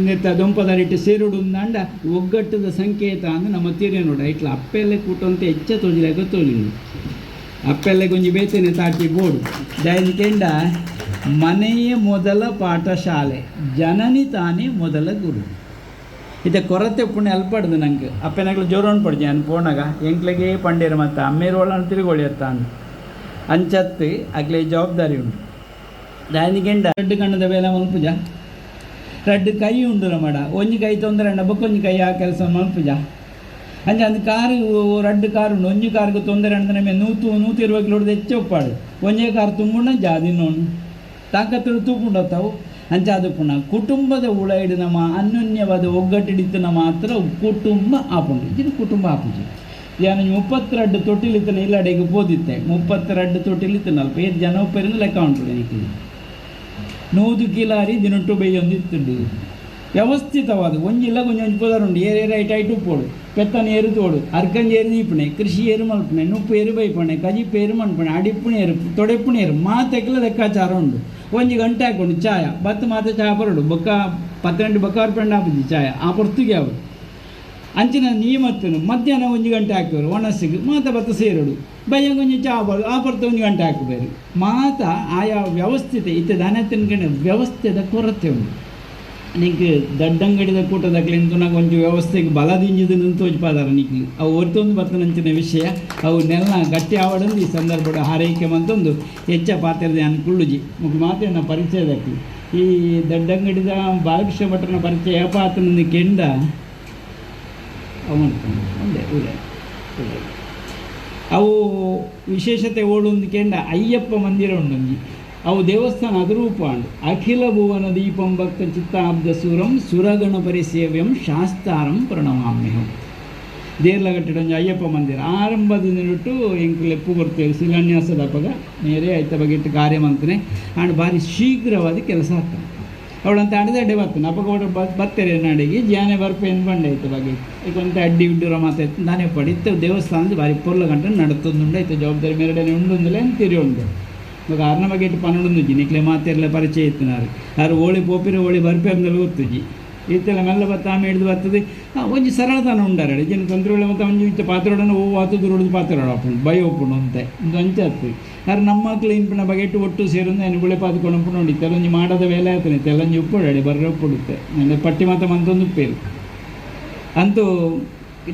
ನೆತ್ತ ದೊಂಪದರಿಟ್ಟು ಸೇರುಡು ಅಂಡ ಒಗ್ಗಟ್ಟದ ಸಂಕೇತ ಅಂದ್ರೆ ನಮ್ಮ ತೀರೇ ನೋಡ ಇಟ್ಲ ಅಪ್ಪೆಲ್ಲೆ ಕೂಟಂತೆ ಹೆಚ್ಚ ತೋಜಿಲಾಗ ತೋಲಿಂಡು ಅಪ್ಪೆಲ್ಲೆಗೆ ಒಂಜಿ ಬೇತೇನೆ ತಾಟಿ ಬೋರ್ಡು ದಯನ್ಕೆಂಡ ಮನೆಯೇ ಮೊದಲ ಪಾಠಶಾಲೆ ಜನನಿ ತಾನೇ ಮೊದಲ ಗುರು ಇದ ಕೊರತೆ ಪುಣ್ಯ ಅಲ್ಪಡ್ದು ನಂಗೆ ಅಪ್ಪೆನಗಳು ಜೋರೋಣ ಪಡ್ಜಿ ನಾನು ಪೋಣಾಗ ಎಂಕ್ಲೆಗೆ ಪಂಡೇರ ಮತ್ತು ಅಮ್ಮೇರೋಳ ತಿರುಗೊಳಿಯತ್ತ ಅಂತ ಅಂಚತ್ತು ಆಗಲೇ ಜವಾಬ್ದಾರಿ ಉಂಟು ದಾನಿಗೆಂಡ ರಡ್ಡು ಕಣ್ಣದ ಬೇಲೆ ಮಲ್ಪುಜ ರಡ್ಡು ಕೈ ಉಂಡು ರಮಡ ಒಂಜಿ ಕೈ ತೊಂದರೆ ಬಕ್ಕೊಂಜಿ ಕೈ ಆ ಕೆಲಸ ಮಲ್ಪುಜ ಅಂಚೆ ಅದು ಕಾರು ರಡ್ಡು ಕಾರು ಉಂಡು ಒಂಜಿ ಕಾರ್ಗೆ ತೊಂದರೆ ಅಂದ್ರೆ ನೂತು ಇರುವಾಗ ಹೊಡೆದು ಹೆಚ್ಚು ಒಪ್ಪಾಡು ಒಂಜೇ ಕಾರು ತುಂಬುಂಡ ಜಾದಿ ನೋಡು ತಾಕತ್ತು ತೂಪುಂಡತ್ತಾವು ಅಂಚೆ ಅದು ಪುನಃ ಕುಟುಂಬದ ಉಳ ಹಿಡಿದು ನಮ್ಮ ಅನ್ಯೋನ್ಯವಾದ ಒಗ್ಗಟ್ಟಿಡಿತನ ಮಾತ್ರ ಕುಟುಂಬ ಆಪುಂಡು ಇದು ಕುಟುಂಬ ಆಪುಜಿ ಯಾನು 32 ತೊಟ್ಟಿಲಿತ್ತನ ಇಲ್ಲಡೆಗೆ ಪೋದಿತ್ತೆ 32 ತೊಟ್ಟಿಲಿತ್ತನಲ್ಪ ಏದು ಜನ ಒಪ್ಪರಿಂದ ಲೆಕ್ಕ ಉಂಟು എനിക്ക് 100 ಕಿಲಾರಿ ದಿನಟ್ಟು ಬೇಯೊಂದಿತ್ತುಂಡು ವ್ಯವಸ್ಥಿತವಾದ ಒಂಜಿಲ್ಲ ಕೊಂಚ ಪದಾರುಂಡು ಏರೇರ ಐಟು ಪೋಡು ಪೆತ್ತನ ಏರು ತೋಡು ಅರ್ಕಂಜಿ ಏರು ನೀಪಣೆ ಕೃಷಿ ಏರು ಮಲ್ಪಣೆ ನುಪ್ಪು ಏರು ಬೈಪಣೆ ಕಜಿಪ್ಪು ಏರು ಮನ್ಪಣೆ ಅಡಿಪ್ಪುಣೆ ಏರು ತೊಡೆಪ್ಪುಣೆ ಏರು ಮಾತೆಲ್ಲ ಲೆಕ್ಕಾಚಾರ ಉಂಡು ಒಂಜಿ ಗಂಟೆ ಹಾಕೊಂಡು ಚಾಯ ಬತ್ತು ಮಾತೆ ಚಹಾ ಬರೋಡು ಬೊಕ್ಕ 12 ಬೊಕ್ಕ ಪೆಂಡ ಹಾಕುದು ಚಾಯ ಆ ಪೊರ್ತುಗೆ ಅವರು ಅಂಚಿನ ನಿಯಮತ್ತನು ಮಧ್ಯಾಹ್ನ 1 ಗಂಟೆ ಹಾಕಿವರು ಒಣಸಿಗೆ ಮಾತ ಬತ್ತ ಸೇರೋಡು ಬಯ್ಯ ಕೊಂಚ ಚಹಾ ಬರೋದು ಆ ಪೊರ್ತು 1 ಗಂಟೆ ಹಾಕಬೇರು ಮಾತ ಆಯಾ ವ್ಯವಸ್ಥಿತ ಇತ್ತ ದನ ತಿನ್ಕೊಂಡು ವ್ಯವಸ್ಥೆದ ಕೊರತೆ ಉಂಟು ನಿಂಗೆ ದಡ್ಡಂಗಡಿದ ಕೂಟದಾಗಲಿಂದು ನಂಗೆ ಒಂದು ವ್ಯವಸ್ಥೆಗೆ ಬಲದಿಂಜಿದ ತೋಜ್ಪಾದಾರ ನಿಕ್ಲಿ ಅವು ಒರ್ತೊಂದು ಬರ್ತನಂಚಿನ ವಿಷಯ ಅವು ನೆಲ ಗಟ್ಟಿ ಆವಡೊಂದು ಈ ಸಂದರ್ಭದ ಹಾರೈಕೆ ಮಂತೊಂದು ಹೆಚ್ಚ ಪಾತ್ರದ ಅನುಕುಳ್ಳುಜಿ ಮುಖ ಮಾತ್ರ ಪರಿಚಯದಕ್ಕೆ ಈ ದಡ್ಡಂಗಡಿದ ಬಾಲಕೃಷ್ಣ ಭಟ್ರನ ಪರಿಚಯ ಪಾತ್ರನ ಕೆಂಡ ಒಂದೇ ಅವು ವಿಶೇಷತೆ ಓಡೊಂದು ಕೆಂಡ ಅಯ್ಯಪ್ಪ ಮಂದಿರ ಉಂಡೊಂಜಿ ಅವು ದೇವಸ್ಥಾನ ಅದರೂಪ ಉಂಡು ಅಖಿಲ ಭುವನ ದೀಪಂ ಭಕ್ತ ಚಿತ್ತಾಬ್ದ ಸುರಂ ಸುರಗಣ ಪರಿಸೇವ್ಯಂ ಶಾಸ್ತಾರಂ ಪ್ರಣಮಾಮ್ಯಹಂ ದೇರ್ಲಗಟ್ಟಡೊಂಜಿ ಅಯ್ಯಪ್ಪ ಮಂದಿರ ಆರಂಭದಿಂದಟ್ಟು ಎಂಕ್ಲೆ ಎಪ್ಪು ಬರ್ತೇವೆ ಶಿಲಾನ್ಯಾಸದ ಅಪ್ಪಗ ನೇರೇ ಐತ ಬಗೆಟ್ಟು ಕಾರ್ಯ ಮಂತನೆ ಆಂಡ್ ಭಾರಿ ಶೀಘ್ರವಾದ ಕೆಲಸ ಆಗ್ತದೆ ಅವಳಂತ ಅಡ್ಡೆ ಬರ್ತಾನೆ ಅಪ್ಪಗೋಡ ಬರ್ತಾರೆ ನಾಡಿಗೆ ಜಾನೆ ಬರ್ಪೇನು ಬಂಡೆ ಆಯ್ತು ಬಗ್ಗೆ ಈಗೊಂತ ಅಡ್ಡಿ ಉಡ್ಡಿರ ಮಾತಾಯ್ತು ನಾನೇ ಪಡಿತ್ತು ದೇವಸ್ಥಾನದ ಬಾರಿ ಪೊರ್ಲ ಗಂಟೆ ನಡತೊಂದುಂಡಾಯ್ತು ಜವಾಬ್ದಾರಿ ಮೇರೆಡೆ ಉಂಡುಂದಿಲ್ಲ ಅಂತ ತಿರಿ ಉಂಡು ಇವಾಗ ಅರ್ನ ಬಗ್ಗೆ ಇಟ್ಟು ಪನ್ನೊಂದುಜಿ ನಿಕ್ಲೆ ಮಾತೆಲ್ಲ ಪರಿಚಯ ಇತ್ತು ನಾರು ಯಾರು ಹೋಳಿ ಪೋಪಿರ ಹೋಳಿ ಬರ್ಪೆ ಅಂದಲ್ಲಿ ಗೊತ್ತುಜಿ ಇತ್ತೆಲ್ಲ ಮೆಲ್ಲ ಬತ್ತ ಆಮೇಲೆ ಹಿಡಿದು ಬರ್ತದೆ ಒಂಜಿ ಸರಳತನ ಉಂಡಾರೆ ಜನ ತೊಂದರೆ ಮತ್ತು ಒಂಜಿ ಇತ್ತು ಪಾತ್ರೋಡನ ಹೂ ಆತದ್ದು ರುಡಿದು ಪಾತ್ರೋಡ ಹಾಕೊಂಡು ಭಯ ಒಪ್ಪುಣು ಅಂತೆ ಇದು ಅಂಚೆ ಆಗ್ತದೆ ಯಾರು ನಮ್ಮ ಮಕ್ಳು ಇಂಪಿನ ಬಗೆಟ್ಟು ಒಟ್ಟು ಸೇರಿಂದ ಏನು ಗುಳೆ ಪಾತ್ಕೊಂಡು ನೋಡಿ ತೆಲೊಂಜಿ ಮಾಡದ ವೇಲೆ ಆಯ್ತಾನೆ ತೆಲೊಂಜಿ ಉಪ್ಪುಡಾಡಿ ಬರ್ರೆ ಉಪ್ಪುಡುತ್ತೆ ಅಂದರೆ ಪಟ್ಟಿ ಮಾತ್ರ ಮಂತೊಂದು ಉಪ್ಪೇರು ಅಂತೂ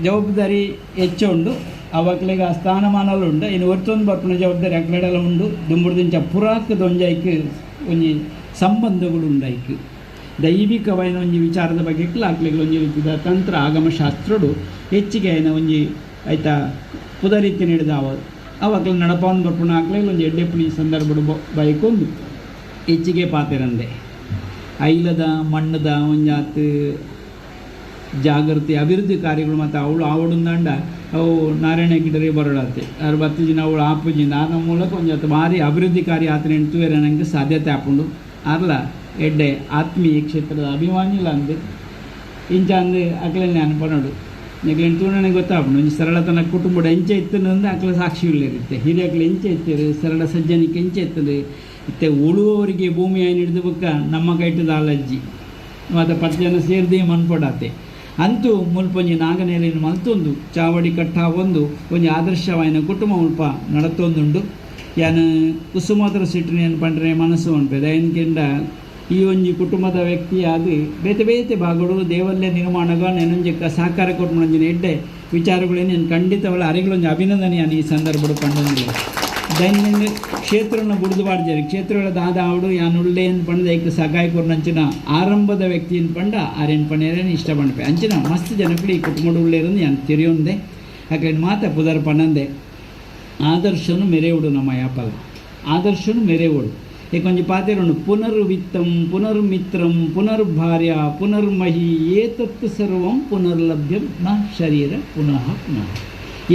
ಜವಾಬ್ದಾರಿ ಹೆಚ್ಚು ಉಂಡು ಅವಕ್ಲಿಗೆ ಆ ಸ್ಥಾನಮಾನಲು ಉಂಡು ಇನ್ನು ಒತ್ತೊಂದು ಬರ್ಪುನ ಜವಾಬ್ದಾರಿ ಅಕ್ಲೆಡೆಲ್ಲ ಉಂಡು ದುಂಬುಡ್ದಿಂಚ ಪುರಾಕದ ಒಂಜಾಯ್ಕೆ ಒಂಜಿ ಸಂಬಂಧಗಳು ಉಂಡಾಯ್ಕೆ ದೈವಿಕವಾದ ಒಂಜಿ ವಿಚಾರದ ಬಗ್ಗೆ ಆಕ್ಲಿಗೆ ಒಂಜಿ ರೀತಿಯ ತಂತ್ರ ಆಗಮಶಾಸ್ತ್ರಡು ಹೆಚ್ಚಿಗೆ ಆಯ್ನ ಒಂಜಿ ಆಯ್ತಾ ಪುದರೀತಿ ನೀಡಿದ ಅವಾಗಲ ನಡಪವನ್ನು ಬರ್ಪುಣ ಆಕ್ಲಿಗೆ ಒಂಜಿ ಎಡ್ಡೆಪ್ಪುನಿ ಸಂದರ್ಭಡು ಬೈಕೊಂದು ಹೆಚ್ಚಿಗೆ ಪಾತೆರಂದೆ ಐಲದ ಮಣ್ಣದ ಒಂಜಾತ್ ಜಾಗೃತಿ ಅಭಿವೃದ್ಧಿ ಕಾರ್ಯಗಳು ಮತ್ತು ಅವಳು ಆವಡುಂದಾಂಡ ಅವು ನಾರಾಯಣ ಗಿಡರೇ ಬರೋಡಾತೆ ಅವ್ರು ಬತ್ತಜಿನ ಅವಳು ಆಪುಜಿ ನಾನು ಮೂಲಕ ಒಂಜಾತ್ ಭಾರಿ ಅಭಿವೃದ್ಧಿ ಕಾರ್ಯ ಆತನ ಎಂಟುವೇರೆ ನನಗೆ ಸಾಧ್ಯತೆ ಆಪುಂಡು ಅರ್ಲ ಎಡ್ಡೆ ಆತ್ಮೀಯ ಕ್ಷೇತ್ರದ ಅಭಿಮಾನಿ ಇಲ್ಲ ಅಂದು ಇಂಚ ಅಂದು ಅಕ್ಲೆಲ್ಲ ಅನ್ಪನೋಡು ನೆಗ್ಲೆಂಟು ತೂ ನನಗೆ ಗೊತ್ತಾಪುಂಡು ಒಂಜಿ ಸರಳತನ ಕುಟುಂಬದ ಎಂಚೆ ಇತ್ತನು ಅಂದ್ರೆ ಅಕ್ಲ ಸಾಕ್ಷಿ ಇರುತ್ತೆ ಹಿರಿಯಕ್ಲು ಎಂಚೆ ಇತ್ತರು ಸರಳ ಸಜ್ಜನಿಕೆ ಎಂಚೆ ಇರ್ತದೆ ಇತ್ತೆ ಉಳುವವರಿಗೆ ಭೂಮಿ ಆಯ್ನ ಹಿಡಿದು ಬುಕ್ಕ ನಮ್ಮ ಕೈಟದ ಅಲಜ್ಜಿ ಮತ್ತು 10 ಜನ ಸೇರಿದೇ ಮನ್ಪೊಡಾತೆ ಅಂತೂ ಮುಲ್ಪೊಂಜಿ ನಾಗನೇಲಿನ ಮಲ್ತೊಂದು ಚಾವಡಿ ಕಟ್ಟ ಒಂಜಿ ಆದರ್ಶವಾಯಿನ ಕುಟುಂಬ ಮುಲ್ಪ ನಡತೊಂದುಂಡು ಯಾನು ಕುಸುಮೋತ್ತರ ಸಿಟ್ಟಿನ ಏನು ಪಂಡ್ರೆ ಮನಸ್ಸು ಅನ್ಪೇದ ಏನಕ್ಕೆಂಡ ಈ ಒಂಜಿ ಕುಟುಂಬದ ವ್ಯಕ್ತಿ ಅದು ಬೇತೆ ಬೇತೆ ಭಾಗಗಳು ದೇವಲ್ಲೇ ನಿರ್ಮಾಣಗ ನೆನೊಂಜಕ್ಕ ಸಹಕಾರ ಕೊಟ್ಟು ನಂಜಿನ ಎಡ್ಡೆ ವಿಚಾರಗಳೇನು ನಾನು ಖಂಡಿತವಲ್ಲ ಅರಿಗಳೊಂದು ಅಭಿನಂದನೆ ನಾನು ಈ ಸಂದರ್ಭಡು ಪಂಡೊಂದಿಲ್ಲ ದೈನ್ಯ ಕ್ಷೇತ್ರನ ಬುಡಿದುಬಾರ್ಜರಿ ಕ್ಷೇತ್ರಗಳ ದಾದ ಆವಡು ಯಾನು ಉಳ್ಳೆ ಏನು ಪಂಡದ ಐಕ್ ಸಹಾಯ ಕೊರ್ನಂಚಿನ ಆರಂಭದ ವ್ಯಕ್ತಿ ಏನು ಪಂಡ ಆರೇನು ಪಣ್ಯರೇನು ಇಷ್ಟ ಪಂಡಪೆ ಅಂಚಿನ ಮಸ್ತ್ ಜನಗಳು ಈ ಕುಟುಂಬದ ಉಳ್ಳೇರನ್ನು ಯಾನು ತಿರಿಯೊಂದೆ ಯಾಕೆ ಮಾತ ಪುದರ್ ಪಣ್ಣಂದೆ ಆದರ್ಶನು ಮೆರೆಯುಡು ನಮ್ಮ ಯಾಪಲ್ಲ ಆದರ್ಶನು ಮೆರೆಯುಡು ಏಕೊಂಜಿ ಪಾತೆರನು ಪುನರ್ವಿತ್ತಂ ಪುನರ್ಮಿತ್ರಂ ಪುನರ್ಭಾರ್ಯ ಪುನರ್ಮಹಿ ಏತತ್ತು ಸರ್ವಂ ಪುನರ್ಲಭ್ಯಂ ನ ಶರೀರ ಪುನಃ ಪುನಃ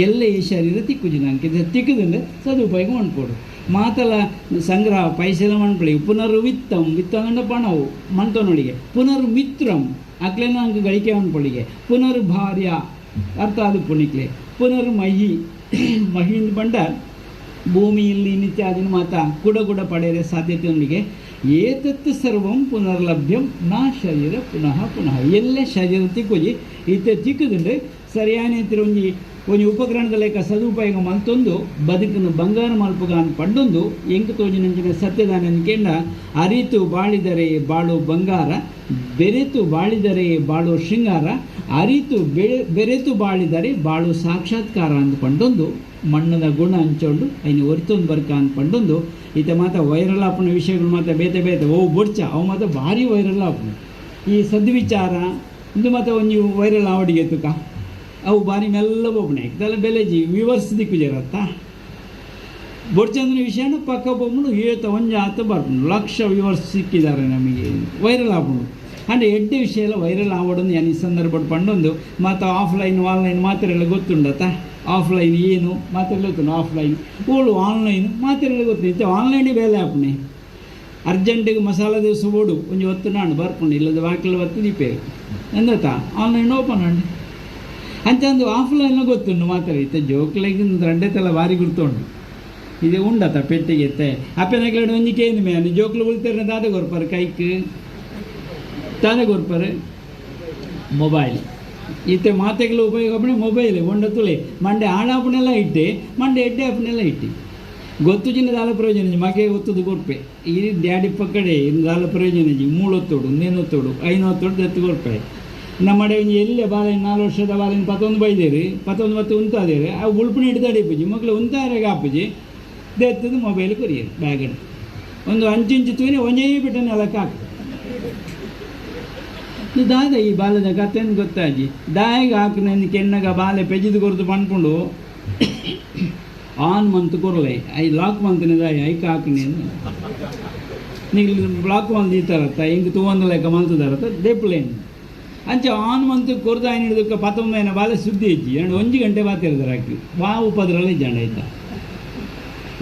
ಎಲ್ಲ ಈ ಶರೀರ ತಿಕ್ಕುಜಿನಾಂಕೆ ತಿಕ್ಕುದಂದ್ರೆ ಸದುಪಯೋಗ ಮಣ್ಕೊಡು ಮಾತಲ ಸಂಗ್ರಹ ಪೈಸೆಲ್ಲ ಮಣ್ಪಳಿ ಪುನರ್ವಿತ್ತಂ ವಿತ್ತಂಡ ಪಣವು ಮಂತನೊಳಿಗೆ ಪುನರ್ಮಿತ್ರಂ ಅಕ್ಲೇನ ಅಂಕ ಗಳಿಕೆ ಮಣ್ಪಳಿಗೆ ಪುನರ್ಭಾರ್ಯ ಅರ್ಥ ಅದು ಪುಣಿಕ್ಲೆ ಪುನರ್ಮಹಿ ಮಹಿಂದ ಬಂಡ ಭೂಮಿಯಲ್ಲಿ ನಿತ್ಯ ಅದನ್ನು ಮಾತ ಕೂಡ ಪಡೆಯರೆ ಸಾಧ್ಯತೆಯೊಂದಿಗೆ ಏತತ್ತು ಸರ್ವಂ ಪುನರ್ಲಭ್ಯಂ ನಾ ಶರೀರ ಪುನಃ ಪುನಃ ಎಲ್ಲೇ ಶರೀರ ತಿಕ್ಕುಜಿ ಇತ್ತೆ ತಿಕ್ಕುದುಂಡು ಸರಿಯಾನೆ ಒಂಜಿ ಉಪಕರಣದ ಲೆಕ್ಕ ಸದುಪಯೋಗ ಮಲ್ತೊಂದು ಬದುಕನ್ನು ಬಂಗಾರ ಮಲ್ಪುಗ ಅಂತ ಪಂಡೊಂದು ಎಂಕು ತೋಜಿನಂಚಿನ ಸತ್ಯದಾನ ಅನ್ಕೆಂಡ ಅರಿತು ಬಾಳಿದರೆ ಬಾಳು ಬಂಗಾರ ಬೆರೆತು ಬಾಳಿದರೆ ಬಾಳು ಶೃಂಗಾರ ಅರಿತು ಬೆರೆತು ಬಾಳಿದರೆ ಬಾಳು ಸಾಕ್ಷಾತ್ಕಾರ ಅಂತ ಪಂಡೊಂದು ಮಣ್ಣದ ಗುಣ ಹಂಚೊಂಡು ಐನು ಒರ್ತೊಂದು ಬರ್ಕ ಅಂತ ಪಂಡೊಂದು ಈತ ಮಾತ ವೈರಲ್ ಆಪುನ ವಿಷಯಗಳು ಮಾತ್ರ ಬೇತೆ ಅವು ಬೊಡ್ಚ ಅವು ಮಾತ್ರ ಭಾರಿ ವೈರಲ್ ಆಪುನ ಈ ಸದ್ವಿಚಾರ ಇಂದು ಮಾತ್ರ ಒಂಜಿ ವೈರಲ್ ಆವಡಿಗೆ ತುಕ ಅವು ಬಾರಿ ಮೆಲ್ಲ ಬೋಪಣೆ ಇದೆಲ್ಲ ಬೆಲೆಜಿ ವಿವರ್ಸ್ ದಿಕ್ಕು ಜರತ್ತ ಬೊಡ್ಚಂದ್ರ ವಿಷಯನ ಪಕ್ಕ ಬೋಪುಂಡು ಏತ ಒಂಜಿ ಆತ ಬರ್ಪುಂಡು ಲಕ್ಷ ವಿವರ್ಸ್ ಸಿಕ್ಕಿದ್ದಾರೆ ನಮಗೆ ವೈರಲ್ ಆಪುಂಡು ಅಂದರೆ ಎಡ್ಡೆ ವಿಷಯ ಎಲ್ಲ ವೈರಲ್ ಆವಡೊಂದು ಏನು ಈ ಸಂದರ್ಭ ಪಂಡೊಂದು ಮತ್ತು ಆಫ್ಲೈನ್ ಆನ್ಲೈನ್ ಮಾತ್ರೆಲ್ಲ ಗೊತ್ತುಂಡತ್ತ ಆಫ್ಲೈನ್ ಏನು ಮಾತ್ರೆಲ್ಲ ಗೊತ್ತುಂಡು ಆಫ್ಲೈನ್ ಓಳು ಆನ್ಲೈನ್ ಮಾತ್ರೆಲ್ಲ ಗೊತ್ತಿತ್ತು ಆನ್ಲೈನಿಗೆ ಬೇಲೆ ಆಪಣೆ ಅರ್ಜೆಂಟಿಗೆ ಮಸಾಲ ದಿವಸ ಓಡು ಒಂಜಿ ಹೊತ್ತು ನಾನು ಬರ್ಪುಂಡು ಇಲ್ಲದ ವಾಕಿಲ್ ಹೊತ್ತು ದೀಪೇರು ಎಂದತ್ತ ಆನ್ಲೈನ್ ಓಪನ್ ಅಂಡಿ ಅಂಚಂದು ಆಫ್ಲೈನ್లో ಗೊತ್ತುಂಡು ಮಾತ್ರ ಇತ್ತೆ ಜೋಕ್ಲೆಗೆ ರಂಡೆತೆಲ್ಲ ಭಾರಿ ಗುರ್ತುಂಡು ಇದು ಉಂಡತ ಪೆಟ್ಟಿಗೆ ಎತ್ತೆ ಅಪ್ಪೆನಗಡೆ ಒಂಜಿಕೆ ಏನು ಮೇನು ಜೋಕ್ಲು ಉಳ್ತಾರೆ ದಾದ ಕೊರ್ಪಾರು ಕೈಕ್ ತಾನೇ ಕೊರ್ಪಾರು ಮೊಬೈಲ್ ಇತ್ತೆ ಮಾತೆಗಳು ಉಪಯೋಗ ಅಪ್ಪಣೆ ಮೊಬೈಲ್ ಒಂಡ ತುಳಿ ಮಂಡೆ ಆಡಾಪನೆಲ್ಲ ಇಟ್ಟೆ ಮಂಡೆ ಎಡ್ಡೆ ಅಪ್ಪನೆಲ್ಲ ಇಟ್ಟು ಗೊತ್ತು ಚಿನ್ನ ದಾಲ ಪ್ರಯೋಜನ ಮಗೆ ಒತ್ತದು ಕೊರ್ಪೆ ಈ ಡ್ಯಾಡಿ ಪಕ್ಕಡೆ ಇನ್ನು ದಾಲ ಪ್ರಯೋಜನ ಜಿ 3 ಹೊತ್ತೋಡು 1 ಹೊತ್ತೋಡು 5 ಹೊತ್ತೋಡು ದತ್ತು ಕೊರ್ಪೆ ನಮ್ಮಡೆ ಎಲ್ಲೇ ಬಾಲೆನ್ 4 ವರ್ಷದ ಬಾಲೆನ್ 11 ಬೈದೇರಿ 11 ಮತ್ತು ಉಂತಾದೇರಿ ಆ ಉಳ್ಪುಣಿ ಹಿಡ್ದಾಡಿಪ್ಪುಜಿ ಮಕ್ಕಳು ಉಂತಾರಾಗ ಹಾಪುಜಿ ದೆತ್ತದು ಮೊಬೈಲ್ ಕೊರಿಯರು ಬ್ಯಾಗಡ್ ಒಂದು 5 ಇಂಚು ತೂನೆ ಒಂಜೇ ಬಿಟ್ಟು ನೆಲಕ್ಕೆ ಹಾಕು ದಾದ ಈ ಬಾಲದ ಕಥೆಯನ್ನು ಗೊತ್ತಾಜಿ ದಾಯಿಗೆ ಹಾಕಿನ ಕೆನ್ನಗ ಬಾಲೆ ಪೆಜಿದು ಕೊರ್ದು ಪಂಡ್ಕೊಂಡು ಆನ್ ಮಂತ್ ಕೊರಲೆ ಐ ಲಾಕ್ ಮಂತ್ನ ದಾಯಿ ಐಕ ಹಾಕಿನಿ ನೀವು ಬ್ಲಾಕ್ ಮಂತ್ ಈ ಥರತ್ತ ಹಿಂಗೆ ತೂವಂದು ಲೆಕ್ಕ ಮಂತದಾರತ್ತ ದೆಪ್ಲೇನು ಅಂಚೆ ಆನ್ ಮಂತ್ ಕೊರ್ದು ಆಯ್ನ ಹಿಡಿದಕ್ಕೆ 19 ಬಾಲೆ ಸುದ್ದಿ ಇಜ್ಜಿ 1 ಗಂಟೆ ಬಾತಿರ್ತಾರೆ ಹಾಕಿ ಬಾವು ಪದ್ರಲ್ಲಿ ಜಂಡ ಆಯ್ತಾ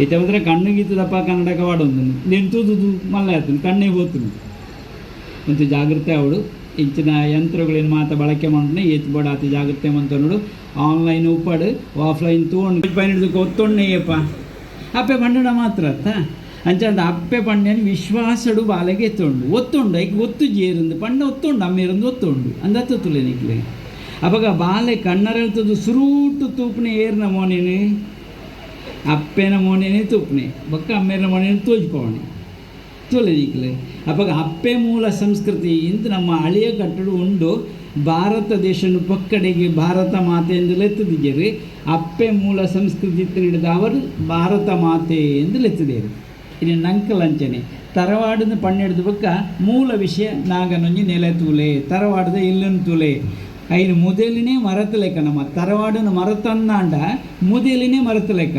ಈತ ಮಾತ್ರ ಕಣ್ಣಿಗಿತ್ತು ದಪ್ಪ ಕನ್ನಡಕ ವಾಡೊಂದು నేను ತೂದು ಮಲ್ಲ ಆಯ್ತು ಕಣ್ಣಿಗೆ ಹೋಗ್ತೀನಿ ಮತ್ತು ಜಾಗ್ರತೆ ಅವಳು ಇಂಚಿನ ಯಂತ್ರಗಳೇನು ಮಾತ ಬಳಕೆ ಮಾಡೋಣ ಏತ್ ಬೋಡ ಆತ ಜಾಗ್ರತೆ ಅಂತ ನೋಡು ಆನ್ಲೈನ್ ಉಪ್ಪಾಡು ಆಫ್ಲೈನ್ ತೊಗೊಂಡು ಪೈನಿಡ್ದಕ್ಕೆ ಒತ್ತೊಣ್ಣೆಯಪ್ಪ ಅಪ್ಪೆ ಪಂಡಡ ಮಾತ್ರ ಅತ್ತ ಅಂಚಂದ ಅಪ್ಪೆ ಪಂಡ್ಯನ ವಿಶ್ವಾಸಡು ಬಾಲೆಗೆ ಎತ್ತೊಂಡು ಒತ್ತೊಂಡು ಈಗ ಒತ್ತು ಜೇರಿಂದ ಪಂಡ ಒತ್ತೊಂಡು ಅಮ್ಮೇರಿಂದ ಒತ್ತೊಂಡು ಅಂದತ್ತು ತುಲೆ ನಿಕ್ಲೆ ಅವಾಗ ಬಾಲೆ ಕಣ್ಣರೆಳ್ತದ್ದು ಸುರೂಟು ತೂಪನೆ ಏರ್ನ ಮೋನೇನೆ ಅಪ್ಪೆನ ಮೋನೇನೆ ತೂಪನೆ ಬೊಕ್ಕ ಅಮ್ಮೇನ ಮೋನೇನೆ ತೋಜ್ಪವಣೆ ತುಲೆ ನಿಕ್ಲೆ ಅವಾಗ ಅಪ್ಪೆ ಮೂಲ ಸಂಸ್ಕೃತಿ ಇಂತ ನಮ್ಮ ಹಳೆಯ ಕಟ್ಟಡ ಉಂಡು ಭಾರತ ದೇಶನು ಪಕ್ಕಡೆಗೆ ಭಾರತ ಮಾತೆ ಎಂದು ಎತ್ತದಿದ್ದೀರಿ ಅಪ್ಪೆ ಮೂಲ ಸಂಸ್ಕೃತಿ ಹಿಡಿದ ಅವರು ಭಾರತ ಮಾತೆ ಎಂದು ಎತ್ತದೇರು ಇನ್ನು ನಂಕಲಂಚನೆ ತರವಾಡದ ಪಣ್ಣೆಡ್ದ ಬೊಕ್ಕ ಮೂಲ ವಿಷಯ ನಾಗನೊಂಜಿ ನೆಲೆ ತೂಲೆ ತರವಾಡದ ಇಲ್ಲನ್ ತೂಲೆ ಐನು ಮುದಲಿನೇ ಮರತ ಲೆಕ್ಕ ನಮ್ಮ ತರವಾಡನ ಮರತನ್ನಾಂಡ ಮುದಲಿನೇ ಮರತ ಲೆಕ್ಕ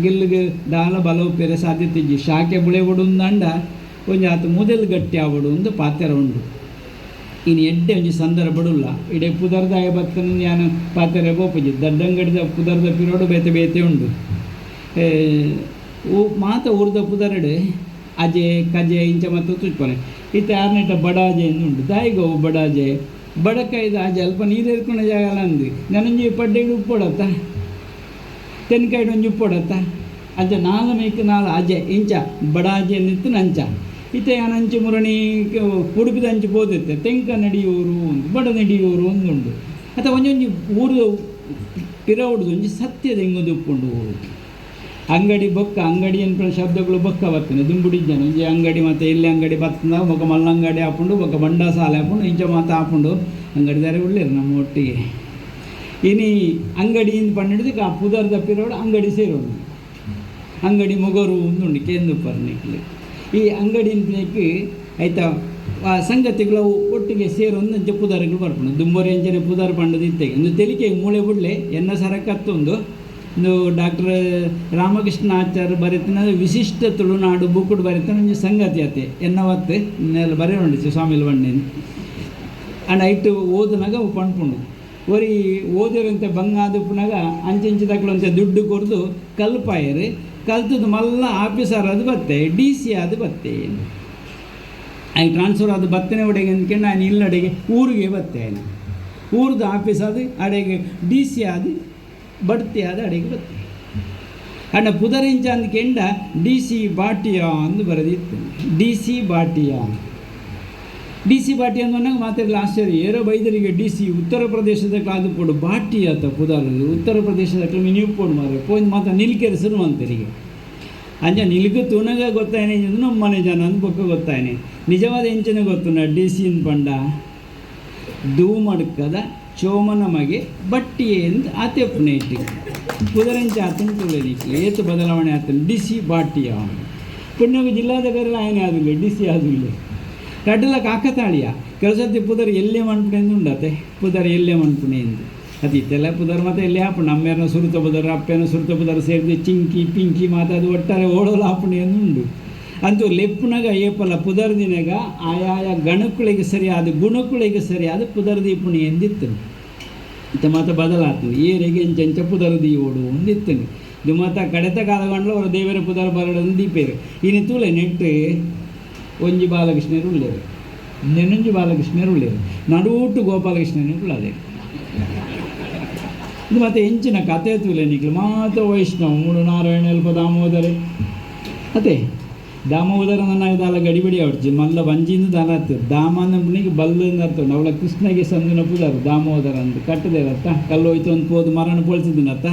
ಗೆಲ್ಲಿಗೆ ದಾಲ ಬಲವು ಪೇರೆ ಸಾಧ್ಯತೆ ಇಜ್ಜಿ ಶಾಖೆ ಬುಳೆ ಹೊಡುಂದಂಡ ಒಂಜಿ ಆತ ಮುದಲು ಗಟ್ಟಿ ಆವಡು ಒಂದು ಪಾತ್ರ ಉಂಡು ಇನ್ನು ಎಡ್ಡೆ ಒಂಜಿ ಸಂದರ್ಭ ಬಡುಲ್ಲ ಇಡೇ ಪುದರ್ದಾಯ ಬತ್ತನ ನಾನು ಪಾತ್ರೆ ಗೋಪಜಿ ದಡ್ಡಂಗಡಿದ ಪುದರ್ದ ಪಿರೋಡು ಬೇತೆ ಬೇತೆ ಉಂಡು ಮಾತ ಊರ್ದ ಪುದರಡು ಅಜೆ ಕಜೆ ಇಂಚ ಮತ್ತು ತುಚ್ಪನೆ ಇತ್ತ ಆರ್ನೆಟ ಬಡಾಜೆ ಎಂದು ಉಂಟು ತಾಯಿಗೋವು ಬಡಾಜೆ ಬಡಕಾಯ್ದು ಆಜೆ ಅಲ್ಪ ನೀರು ಏರ್ಕೊಂಡ ಜಾಗಲ್ಲ ಅಂದು ನನಂಜಿ ಪಡ್ಡೆಗೆ ಉಪ್ಪೊಡತ್ತ ತೆನ್ಕಾಯ್ಡು ಒಂಜಿ ಉಪ್ಪೊಡತ್ತ ಅಜ್ಜ ನಾಲ್ ಮೇಯ್ಕು ನಾಲ್ ಅಜೆ ಇಂಚ ಬಡಾಜೆ ನಿತ್ತು ನಂಚ ಇತ್ತೆ ಅನಂಚು ಮುರಣಿ ಉಡುಪಿದ ಅಂಚು ಬೋದಿತ್ತೆ ತೆಂಕ ನಡಿಯೋರು ಒಂದು ಬಡ ನಡಿಯೋರು ಒಂದುಂಡು ಅಥವಾ ಒಂಜೊಂಜಿ ಊರು ಪಿರವುಡ್ದು ಒಂಜಿ ಸತ್ಯದ ಹೆಂಗೊಂದು ಉಪ್ಪುಂಡು ಅಂಗಡಿ ಬೊಕ್ಕ ಅಂಗಡಿ ಅನ್ಕೊಳ್ಳೋ ಶಬ್ದಗಳು ಬೊಕ್ಕ ಬರ್ತದೆ ದುಂಬುಡಿ ಜನ ಒಂಜಿ ಅಂಗಡಿ ಮತ್ತು ಎಲ್ಲಿ ಅಂಗಡಿ ಬರ್ತದ ಬೊಕ್ಕ ಮಲ್ಲಂಗಡಿ ಹಾಕೊಂಡು ಬೊಕ್ಕ ಬಂಡ ಸಾಲ ಹಾಕೊಂಡು ಇಂಚ ಮಾತು ಹಾಕೊಂಡು ಅಂಗಡಿದಾರೆ ಉಳ್ಳೇರು ನಮ್ಮ ಒಟ್ಟಿಗೆ ಇನಿ ಅಂಗಡಿಯಿಂದ ಪಂಡಿಡ್ದಕ್ಕೆ ಆ ಪುದರ್ದ ಪಿರೋಡು ಅಂಗಡಿ ಸೇರೋಡು ಅಂಗಡಿ ಮೊಗರು ಒಂದುಂಡು ಕೇಂದು ಪರ್ನಿಕ್ಲಿ ಈ ಅಂಗಡಿಗೆ ಆಯ್ತಾ ಸಂಗತಿಗಳು ಒಟ್ಟಿಗೆ ಸೇರೊಂದು ಪುದರ್ಗಳು ಬರ್ಪುಂಡು ದುಂಬರಿ ಅಂಚನೆ ಪುದರ್ ಪಂಡದ ಇತ್ತೆಗೆ ಒಂದು ತೆಲಿಕೆಗೆ ಮೂಳೆ ಬಿಡ್ಲೆ ಎನ್ನ ಸರಕತ್ತೊಂದು ಒಂದು ಡಾಕ್ಟರ್ ರಾಮಕೃಷ್ಣ ಆಚಾರ್ಯ ಬರೀತಾನೆ ವಿಶಿಷ್ಟ ತುಳುನಾಡು ಬುಕ್ಕುಡು ಬರೀತಾನೆ ಒಂದು ಸಂಗತಿ ಅತ್ತೆ ಎನ್ನವತ್ತೆ ಇನ್ನೆಲ್ಲ ಬರೀ ಉಂಡಿಸಿ ಸ್ವಾಮಿಲ್ ಬಂಡೇನು ಅಂಡ್ ಐಟು ಓದಿನಾಗ ಪಂಡ್ಪುಂಡು ಒರಿ ಓದಿರಂತೆ ಬಂಗಾದುಪ್ಪನಾಗ ಅಂಚೆಂಚಿದಕ್ಳಂತೆ ದುಡ್ಡು ಕೊಡ್ದು ಕಲ್ಪಾಯರು ಕಲ್ತದ್ದು ಮಲ್ಲ ಆಫೀಸರ್ ಅದು ಬತ್ತೆ ಡಿ ಸಿ ಅದು ಬತ್ತೆ ಆಯ್ತು ಟ್ರಾನ್ಸ್ಫರ್ ಅದು ಬತ್ತನೆ ಒಡೆಗೆ ಅಂದ್ಕೊಂಡು ನಾನು ಇಲ್ಲಡೆಗೆ ಊರಿಗೆ ಬತ್ತೇನೆ ಊರ್ದು ಆಫೀಸ್ ಅದು ಅಡೆಗೆ ಡಿ ಸಿ ಅದು ಬಡ್ತಿ ಆದ ಅಡೆಗೆ ಬತ್ತೆ ಅಣ್ಣ ಪುದರಿಂಚ ಅಂದ್ಕೆಂಡ ಡಿ ಸಿ ಬಾಟಿಯಾ ಅಂದು ಬರೆದಿತ್ತು ಡಿ ಸಿ ಬಾಟಿಯಾ ಅಂದಾಗ ಮಾತಾಡಲಿ ಆಶ್ಚರ್ಯ ಏರೋ ಬೈದರಿಗೆ ಡಿ ಸಿ ಉತ್ತರ ಪ್ರದೇಶದ ಕಾದು ಕೊಡು ಬಾಟಿ ಆತ ಪುದಾರದು ಉತ್ತರ ಪ್ರದೇಶದ ನೀವು ಕೊಡು ಮಾರೆ ಪೋಯ್ದು ಮಾತಾ ನಿಲ್ಕೆರೆ ಶುರುವಂತರಿಗೆ ಅಂಜ ನಿಲ್ಕು ತುನಗ ಗೊತ್ತಾಯನೆ ನಮ್ಮ ಮನೆ ಜನ ಅಂದ್ ಬೊಕ್ಕ ಗೊತ್ತಾಯನೆ ನಿಜವಾದ ಎಂಚನೆ ಗೊತ್ತು ಡಿ ಸಿ ಅಂತ ಪಂಡ ಧೂಮಡ್ಕದ ಚೋಮನ ಮಗೆ ಬಟ್ಟಿಯೇ ಎಂದು ಆತೆಪ್ಪನೆ ಇಟ್ಟು ಪುದರಂಚ ಆತನ ತುಳಿಲಿಕ್ಕೆ ಏತು ಬದಲಾವಣೆ ಆತನ ಡಿ ಸಿ ಬಾಟಿಯ ಪುಣ್ಯಗ ಜಿಲ್ಲಾಧಿಕಾರಿ ಆಯನೆ ಆದಿಲ್ಲ ಡಿ ಸಿ ಆದಿಲ್ಲ ಕಡ್ಡಲ ಕಾಕತಾಳಿಯ ಕೆಲಸತಿ ಪುದರ್ ಎಲ್ಲೇ ಮನ್ಪುಣೆ ಎಂದು ಉಂಡತೆ ಪುದರ್ ಎಲ್ಲೇ ಮನ್ಪುಣೆ ಎಂದು ಅದು ಇತ್ತೆಲ್ಲ ಪುದರ್ ಮತ್ತು ಎಲ್ಲಿ ಹಾಪುಣ ಅಮ್ಮೇರನ ಸುರುತ ಪುದರ್ ಅಪ್ಪೇನ ಸುರುತ ಪುದರ್ ಸೇರಿದೆ ಚಿಂಕಿ ಪಿಂಕಿ ಮಾತಾದು ಒಟ್ಟಾರೆ ಓಡೋಲು ಹಾಪುಣೆ ಎಂದು ಉಂಡು ಅಂತೂ ಲೆಪ್ಪುನಾಗ ಏಪಲ ಪುದರ್ದಿನಾಗ ಆಯಾಯ ಗಣಕುಳಿಗೆ ಸರಿಯಾದ ಗುಣಕುಳಿಗೆ ಸರಿಯಾದ ಪುದರ್ದೀಪುಣಿ ಎಂದಿತ್ತು ಇಂಥ ಮಾತ ಬದಲಾಗ್ತದೆ ಏರಿಗೆ ಎಂಚ ಪುದರ್ದಿ ಓಡು ಒಂದಿತ್ತು ಇದು ಮಾತ ಕಡೆತ ಕಾಲಗೊಂಡ್ಲು ಅವರು ದೇವರ ಪುದರ್ ಬರಡು ದೀಪೇರು ಇನ್ನು ತೂಲೆ ನೆಟ್ಟು ಒಂಜಿ ಬಾಲಕೃಷ್ಣರು ಉಳ್ಳೇರು ನೆನೊಂಜಿ ಬಾಲಕೃಷ್ಣರು ಉಳ್ಳೇರು ನಡುಟು ಗೋಪಾಲಕೃಷ್ಣನೇ ಉಳ್ಳದೆ ಇದು ಮತ್ತೆ ಹೆಂಚಿನ ಕಥೆ ತೂಲೆ ನಿಕ್ಲು ಮಾತ ವೈಷ್ಣವ ಮೂಡು ನಾರಾಯಣ ಅಲ್ಪ ದಾಮೋದರ ಅದೇ ದಾಮೋದರ ನನ್ನ ದಾಲ ಗಡಿಬಿಡಿ ಆಡ್ಚಿ ಮಲ್ಲ ಬಂಜಿಂದ ದಾಲ ಹತ್ತಿರ ದಾಮನ ಬುಣಿಗೆ ಬಲ್ಲಂದು ಅರ್ಥಂಡು ಅವಳ ಕೃಷ್ಣಗೆ ಸಂದಿನ ಪುದಾರು ದಾಮೋದರ ಅಂತ ಕಟ್ಟದೇರತ್ತ ಕಲ್ಲು ಹೋಯ್ತು ಒಂದು ಪೋದು ಮರಣ ಪೋಲ್ಸಿದ್ದೀನತ್ತ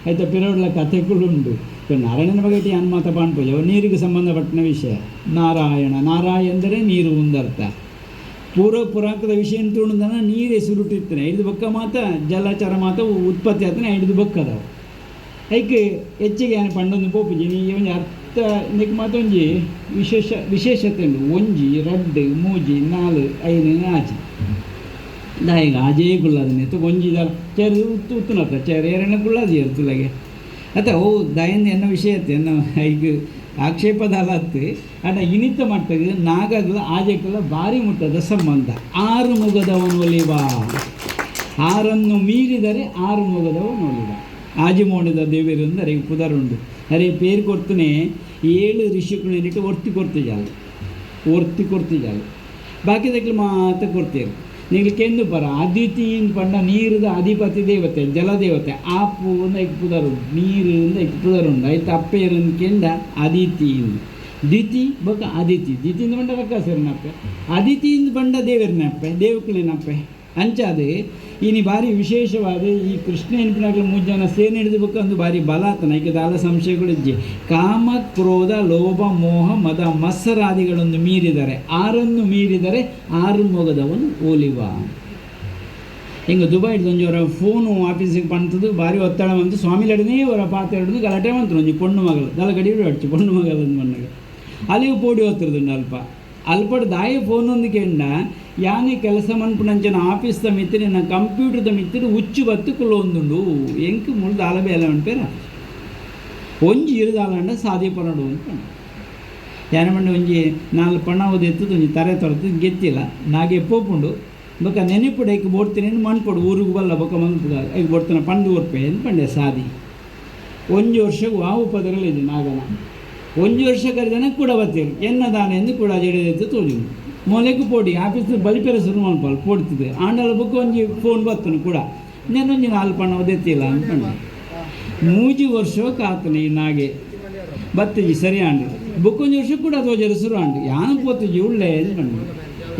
ಆಯ್ತಾ ಪಿರೋಡ್ಲ ಕಥೆಗಳು ಉಂಡು ನಾರಾಯಣನ ಬಗ್ಗೆ ಏನು ಮಾತ ಪಾಣ್ಪೋಜ ನೀರಿಗೆ ಸಂಬಂಧಪಟ್ಟ ವಿಷಯ ನಾರಾಯ ಎಂದರೆ ನೀರು ಒಂದರ್ಥ ಪುರಾಕದ ವಿಷಯ ತುಳುದನ ನೀರೇ ಸುರುಟಿರ್ತಾನೆ ಹಿಡಿದು ಬೊಕ್ಕ ಮಾತ ಜಲಚರ ಮಾತ ಉತ್ಪತ್ತಿ ಆಗ್ತಾನೆ ಹಿಡಿದು ಬೊಕ್ಕದವು ಐಕೆ ಹೆಚ್ಚಿಗೆ ಏನು ಪಂಡೊಂದು ಪೋಪುಜಿ ನೀ ಒಂಜಿ ಅರ್ಥ ಇದಕ್ಕೆ ಮಾತೊಂಜಿ ವಿಶೇಷತೆ ಉಂಡು ಒಂಜಿ ರಡ್ಡು ಮೂಜಿ ನಾಲು ಐದು ಆಜಿ ದಾಯಿಗ ಆಜೇ ಗುಳ್ಳದನೆ ಒಂಜಿ ಚೇರು ಉತ್ತುನತ್ತ ಚೇರು ಏರಣ್ಣ ಗುಳ್ಳದಿ ತುಲಗೆ ಅತ್ತ ಓ ದಯಂದು ಎನ್ನೋ ವಿಷಯತೆ ಎನ್ನೋ ಈಗ ಆಕ್ಷೇಪದ ಹತ್ತು ಅಡ ಇನಿತ ಮಟ್ಟಿಗೆ ನಾಗಗಳ ಆಜೆಗಳ ಭಾರಿ ಮುಟ್ಟದ ಸಂಬಂಧ ಆರು ಮುಗದವನು ಒಲಿವ ಆರನ್ನು ಮೀರಿದರೆ ಆರು ಮುಗದವನು ಒಲಿವ ಆಜಿಮೋಣದ ದೇವರಿಂದ ಅರೆ ಪುದರುಂಡು ಅರೆ ಪೇರು ಕೊಡ್ತಾನೆ 7 ಋಷಿಗಳನ್ನಿಟ್ಟು ಒರ್ತಿ ಕೊಡ್ತಿದ್ದಾಳೆ ಬಾಕಿದಕ್ಕೆ ಮಾತ್ರ ಕೊಡ್ತೀರಿ ನೀವು ಕೆಂದು ಬರ ಅದಿತಿಯಿಂದ ಪಂಡ ನೀರದ ಅಧಿಪತಿ ದೇವತೆ ಜಲದೇವತೆ ಆಪುಂದ ಇಕ್ ಪುದರು ನೀರಿಂದ ಇಕ್ ಪುದರುಂಡು ಐತ ಅಪ್ಪೇರನ್ನು ಕೆಂಡ ಅದಿತಿಯಿಂದ ದಿತಿ ಬೊಕ ಅದಿತಿ ದಿತಿಯಿಂದ ಬಂಡ ರಕ್ಕಸರಿನಪ್ಪೆ ಅದಿತಿಯಿಂದ ಬಂಡ ದೇವರಿನಪ್ಪೆ ದೇವಕುಲಿನಪ್ಪೆ ಅಂಚಾದೆ ಇನಿ ಭಾರಿ ವಿಶೇಷವಾದ ಈ ಕೃಷ್ಣ ಎನ್ಪಿನಾಗಲ 3 ಜನ ಸೇನೆ ಹಿಡಿದು ಬೇಕು ಒಂದು ಭಾರಿ ಬಲಾತನ ಈಗ ದಾಲ ಸಂಶಯಗಳಿಜ್ಜೆ ಕಾಮ ಕ್ರೋಧ ಲೋಭ ಮೋಹ ಮದ ಮತ್ಸರಾದಿಗಳನ್ನು ಮೀರಿದರೆ ಆರನ್ನು ಮೀರಿದರೆ ಆರು ಮೊಗದವನು ಓಲಿವ ಹಿಂಗೆ ದುಬೈಡ್ ಒಂಜೋರ ಫೋನು ಆಫೀಸಿಗೆ ಪಂತದ್ದು ಭಾರಿ ಒತ್ತಡ ಬಂತು ಸ್ವಾಮಿಲಡನೇ ಅವರ ಪಾತ್ರ ಹಿಡಿದು ಗಲಾಟೆ ಬಂತು ಒಂಜಿ ಪೊಣ್ಣು ಮಗಳು ದಲಗಡಿ ಅಡ್ಚು ಪೊಣ್ಣು ಮಗಳಂದು ಮಣ್ಣಗೆ ಅಲ್ಲಿಗೆ ಪೋಡಿ ಹೋಗ್ತಿರೋದು ಅಲ್ಪಡ ದಾಯ ಫೋನ್ ಒಂದು ಕೆಂಡ ಯಾನೇ ಕೆಲಸ ಮನ್ಪುನಂಚನ ಆಫೀಸ್ದ ಮಿತ್ತಿನ ನಾ ಕಂಪ್ಯೂಟರ್ದ ಮಿತ್ತಿನ ಹುಚ್ಚು ಬತ್ತುಕೊಳ್ಳೋ ಒಂದುಂಡು ಎಂಕ್ ಮುಳ್ದು ಆಲಬೆ ಎಲ್ಲ ಅನ್ಪೇರ ಒಂಜಿ ಇರುದಾಲಂಡ ಸಾದಿ ಪರಡು ಅಂತ ಯಾನ ಮಂಡ ಒಂಜಿ 4 ಪಣ ಓದೆತ್ತದು ಒಂಜಿ ತರೆ ತೊರೆದು ಗೆತ್ತಿಲ್ಲ ನಾಗೆ ಪೋಪುಂಡು ಬೊಕ್ಕ ನೆನಪುಡು ಐಕ್ ಬೋಡ್ತೀನಿ ಮಣ್ಪಡು ಊರಿಗೆ ಬಲ್ಲ ಬೊಕ್ಕ ಮನ್ಪುಡ ಐಕ್ ಬೋಡ್ತಾನೆ ಪಂಡು ಓರ್ಪೆ ಅಂತ ಪಂಡೆ ಸಾದಿ 1 ವರ್ಷಕ್ಕೆ ವಾವು ಪದರಲ್ಲಿದೆ ನಾಗನ 1 ವರ್ಷ ಕರೆದನ ಕೂಡ ಬತ್ತೀರಿ ಎನ್ನದಾನೆ ಎಂದು ಕೂಡ ಜಡೆದೆತ್ತು ತೋಜು ಮೊಲೆಗೂ ಪೋಡಿ ಆಫೀಸ್ ಬಲಿಪೇರ ಶುರು ಮಾಡ್ಪಲ್ ಪೋಡ್ತಿದ್ದೆ ಆಂಡಲ ಬುಕ್ ಒಂಜಿ ಫೋನ್ ಬತ್ತನು ಕೂಡ ನೆನೊಂಜಿ 4 ಪಣ ಒದೆತ್ತಿಲ್ಲ ಅಂದ್ಕೊಂಡು 3 ವರ್ಷಕ್ಕೆ ಆತನ ಈ ನಾಗೆ ಬತ್ತಿಜಿ ಸರಿ ಆಂಡು ಬುಕ್ 1 ವರ್ಷ ಕೂಡ ತೋಜರು ಶುರು ಆಂಡು ಯಾನ ಪೋತಿಜಿ ಉಳ್ಳೆ ಅಂದ್ಕೊಂಡು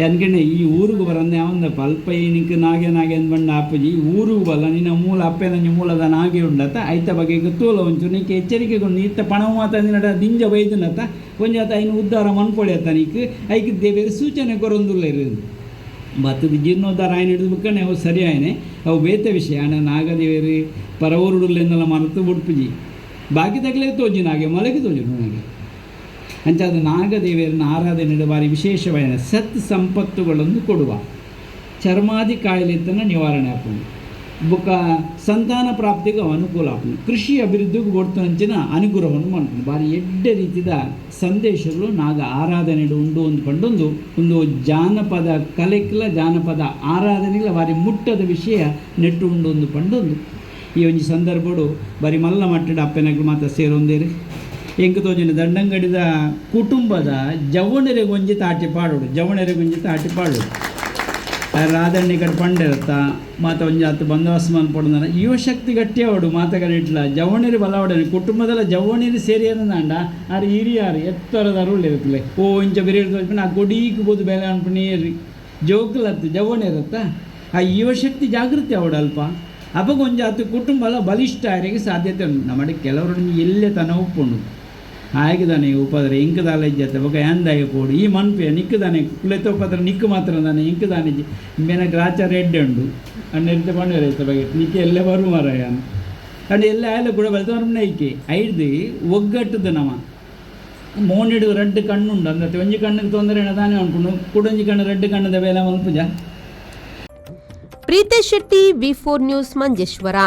ಎನ್ಕಂಡೆ ಈ ಊರಿಗೆ ಬರಂದೆ ಅವಂದ ಪಲ್ಪ ನಿಂಗೆ ನಾಗೆ ಅಂದ್ಬಂಡ ಅಪ್ಪಜಿ ಊರಿಗೆ ಬಲ್ಲ ನಿನ್ನ ಮೂಲ ಅಪ್ಪೆ ನಂಜಿ ಮೂಲದ ನಾಗೆ ಉಂಡತ್ತ ಐತ ಬಗೆಗೆ ತೋಲ ಒಂಚೂರು ನೀಕೆ ಎಚ್ಚರಿಕೆಗೊಂಡು ಇತ್ತ ಪಣವು ಮಾತಾಡಿನ ದಿಂಜ ಬೈದನತ್ತ ಒಂಜಾತ ಐನು ಉದ್ಧಾರ ಮನ್ಪೊಳ್ಯತ್ತ ನೀಕು ಐಕ್ ಬೇರೆ ಸೂಚನೆ ಕೊರೊಂದುಲ್ಲ ಇರೋದು ಬತ್ತದ ಜೀರ್ಣೋದ್ಧಾರ ಆಯ್ನ ಹಿಡಿದು ಬಿಕ್ಕಣೆ ಅವು ಸರಿ ಆಯ್ನೆ ಅವು ಬೇತ ವಿಷಯ ಅಣ್ಣ ನಾಗದೇವೇರಿ ಪರವರುಡುಲ್ಲೆಂದೆಲ್ಲ ಮರೆತು ಬಿಡ್ಪುಜಿ ಬಾಕಿ ತಗಲೇ ತೋಜಿ ನಾಗೆ ಮೊಳಗೆ ತೋಜು ನನಗೆ ಅಂಚಾದ ನಾಗದೇವಿಯರನ್ನ ಆರಾಧನೆ ಭಾರಿ ವಿಶೇಷವಾದ ಸತ್ ಸಂಪತ್ತುಗಳನ್ನು ಕೊಡುವ ಚರ್ಮಾದಿ ಕಾಯಿಲೆತನ ನಿವಾರಣೆ ಆಪುಂಡು ಬೊಕ್ಕ ಸಂತಾನ ಪ್ರಾಪ್ತಿಗೆ ಅನುಕೂಲ ಆಪುಂಡು ಕೃಷಿ ಅಭಿವೃದ್ಧಿಗೆ ಒಡ್ತಂಚಿನ ಅನುಗ್ರಹವನ್ನು ಮಾಡ್ಕೊಂಡು ಭಾರಿ ಎಡ್ಡೆ ರೀತಿಯ ಸಂದೇಶಗಳು ನಾಗ ಆರಾಧನೆ ಉಂಡು ಅಂದ್ಕೊಂಡೊಂದು ಒಂದು ಜಾನಪದ ಕಲೆಕ್ಲ ಜಾನಪದ ಆರಾಧನೆಗಳ ಭಾರಿ ಮುಟ್ಟದ ವಿಷಯ ನೆಟ್ಟು ಉಂಡು ಒಂದು ಪಂಡೊಂದು ಈ ಒಂದು ಸಂದರ್ಭಗಳು ಬರೀ ಮಲ್ಲ ಮಟ್ಟದ ಅಪ್ಪೆನಗಳು ಮಾತ್ರ ಸೇರೊಂದೇರಿ ಎಂಕು ತೋಜನ ದಂಡಂಗಡಿದ ಕುಟುಂಬದ ಜವಣರೆಗೊಂಜಿ ತಾಟಿ ಪಾಡೋಡು ಜವಣರೆಗೊಂಜಿ ತಾಟಿ ಪಾಡೋಡು ರಾಧಣ್ಣಿ ಕಡೆ ಪಂಡಿರತ್ತ ಮಾತ ಒಂಜಿ ಹತ್ತು ಬಂದವಾಸ ಮನ್ಪೊಡ ಯುವಶಕ್ತಿ ಗಟ್ಟಿ ಅವಡು ಮಾತಗಳಿಟ್ಲ ಜವಣಿರಿ ಬಲವಡನೆ ಕುಟುಂಬದಲ್ಲ ಜವಣಿರಿ ಸೇರಿ ಅನ್ನಂಡ ಆರು ಹಿರಿಯಾರು ಎತ್ತರದ ಅರುಳು ಇರುತ್ತಲೆ ಓ ಇಂಚ ಬೇರೆ ಆ ಕೊಡೀಕ್ ಬೋದು ಬೆಲೆ ಅನ್ಪಣೀರಿ ಜೋಕ್ಲತ್ತು ಜವಣಿರತ್ತ ಆ ಯುವಶಕ್ತಿ ಜಾಗೃತಿ ಅವಡು ಅಲ್ಪ ಅವಾಗ ಒಂಜಿ ಹತ್ತು ಕುಟುಂಬ ಎಲ್ಲ ಬಲಿಷ್ಠ ಆರಿಗೆ ಸಾಧ್ಯತೆ ಉಂಟು ನಮ್ಮಡೆ ಕೆಲವರು ಎಲ್ಲೇ ತನ ಉಪ್ಪುಂಡು ಆಗಿದಾನೆ ಉಪದ್ರೆ ಇಂಕದಾಲ ಇಜ್ಜತ್ತೆ ಬೊಕ ಎಂದಾಯ ಕೋಡು ಈ ಮನ್ಪೆ ನಿಕ್ಕದಾನೆ ಕುಳೆತೋಪತ್ರ ನಿಕ್ಕು ಮಾತ್ರ ತಾನೆ ಇಂಕದಾನೆ ಮೇನ ಗ್ರಾಚಾರ ಎಡ್ಡೆ ಉಂಡು ಅಣ್ಣೆರಿತ ಪಂಡಿರೈತ ಬಗೆ ನಿಕ್ಕೆ ಎಲ್ಲೇ ಬರು ಮಾರಾಯ ಅಂಡ್ ಎಲ್ಲ ಆಯಲ್ಲ ಕೂಡ ಬೆಳೆದವ್ರನ್ನ ಐಕೆ ಐದು ಒಗ್ಗಟ್ಟದ ನಮ ಮೋನಿಡು ರೆಡ್ ಕಣ್ಣುಂಡು ಅಂದತ್ತೆ ಒಂಜಿ ಕಣ್ಣಿಗೆ ತೊಂದರೆ ತಾನೇ ಅನ್ಕೊಂಡು ಕುಡೊಂಜಿ ಕಣ್ಣು ರೆಡ್ ಕಣ್ಣದ ಬೇಲೆ ಮಲ್ಪುಜ. ಪ್ರೀತೇಶ್ ಶೆಟ್ಟಿ, ವಿ4 ನ್ಯೂಸ್, ಮಂಜೇಶ್ವರ.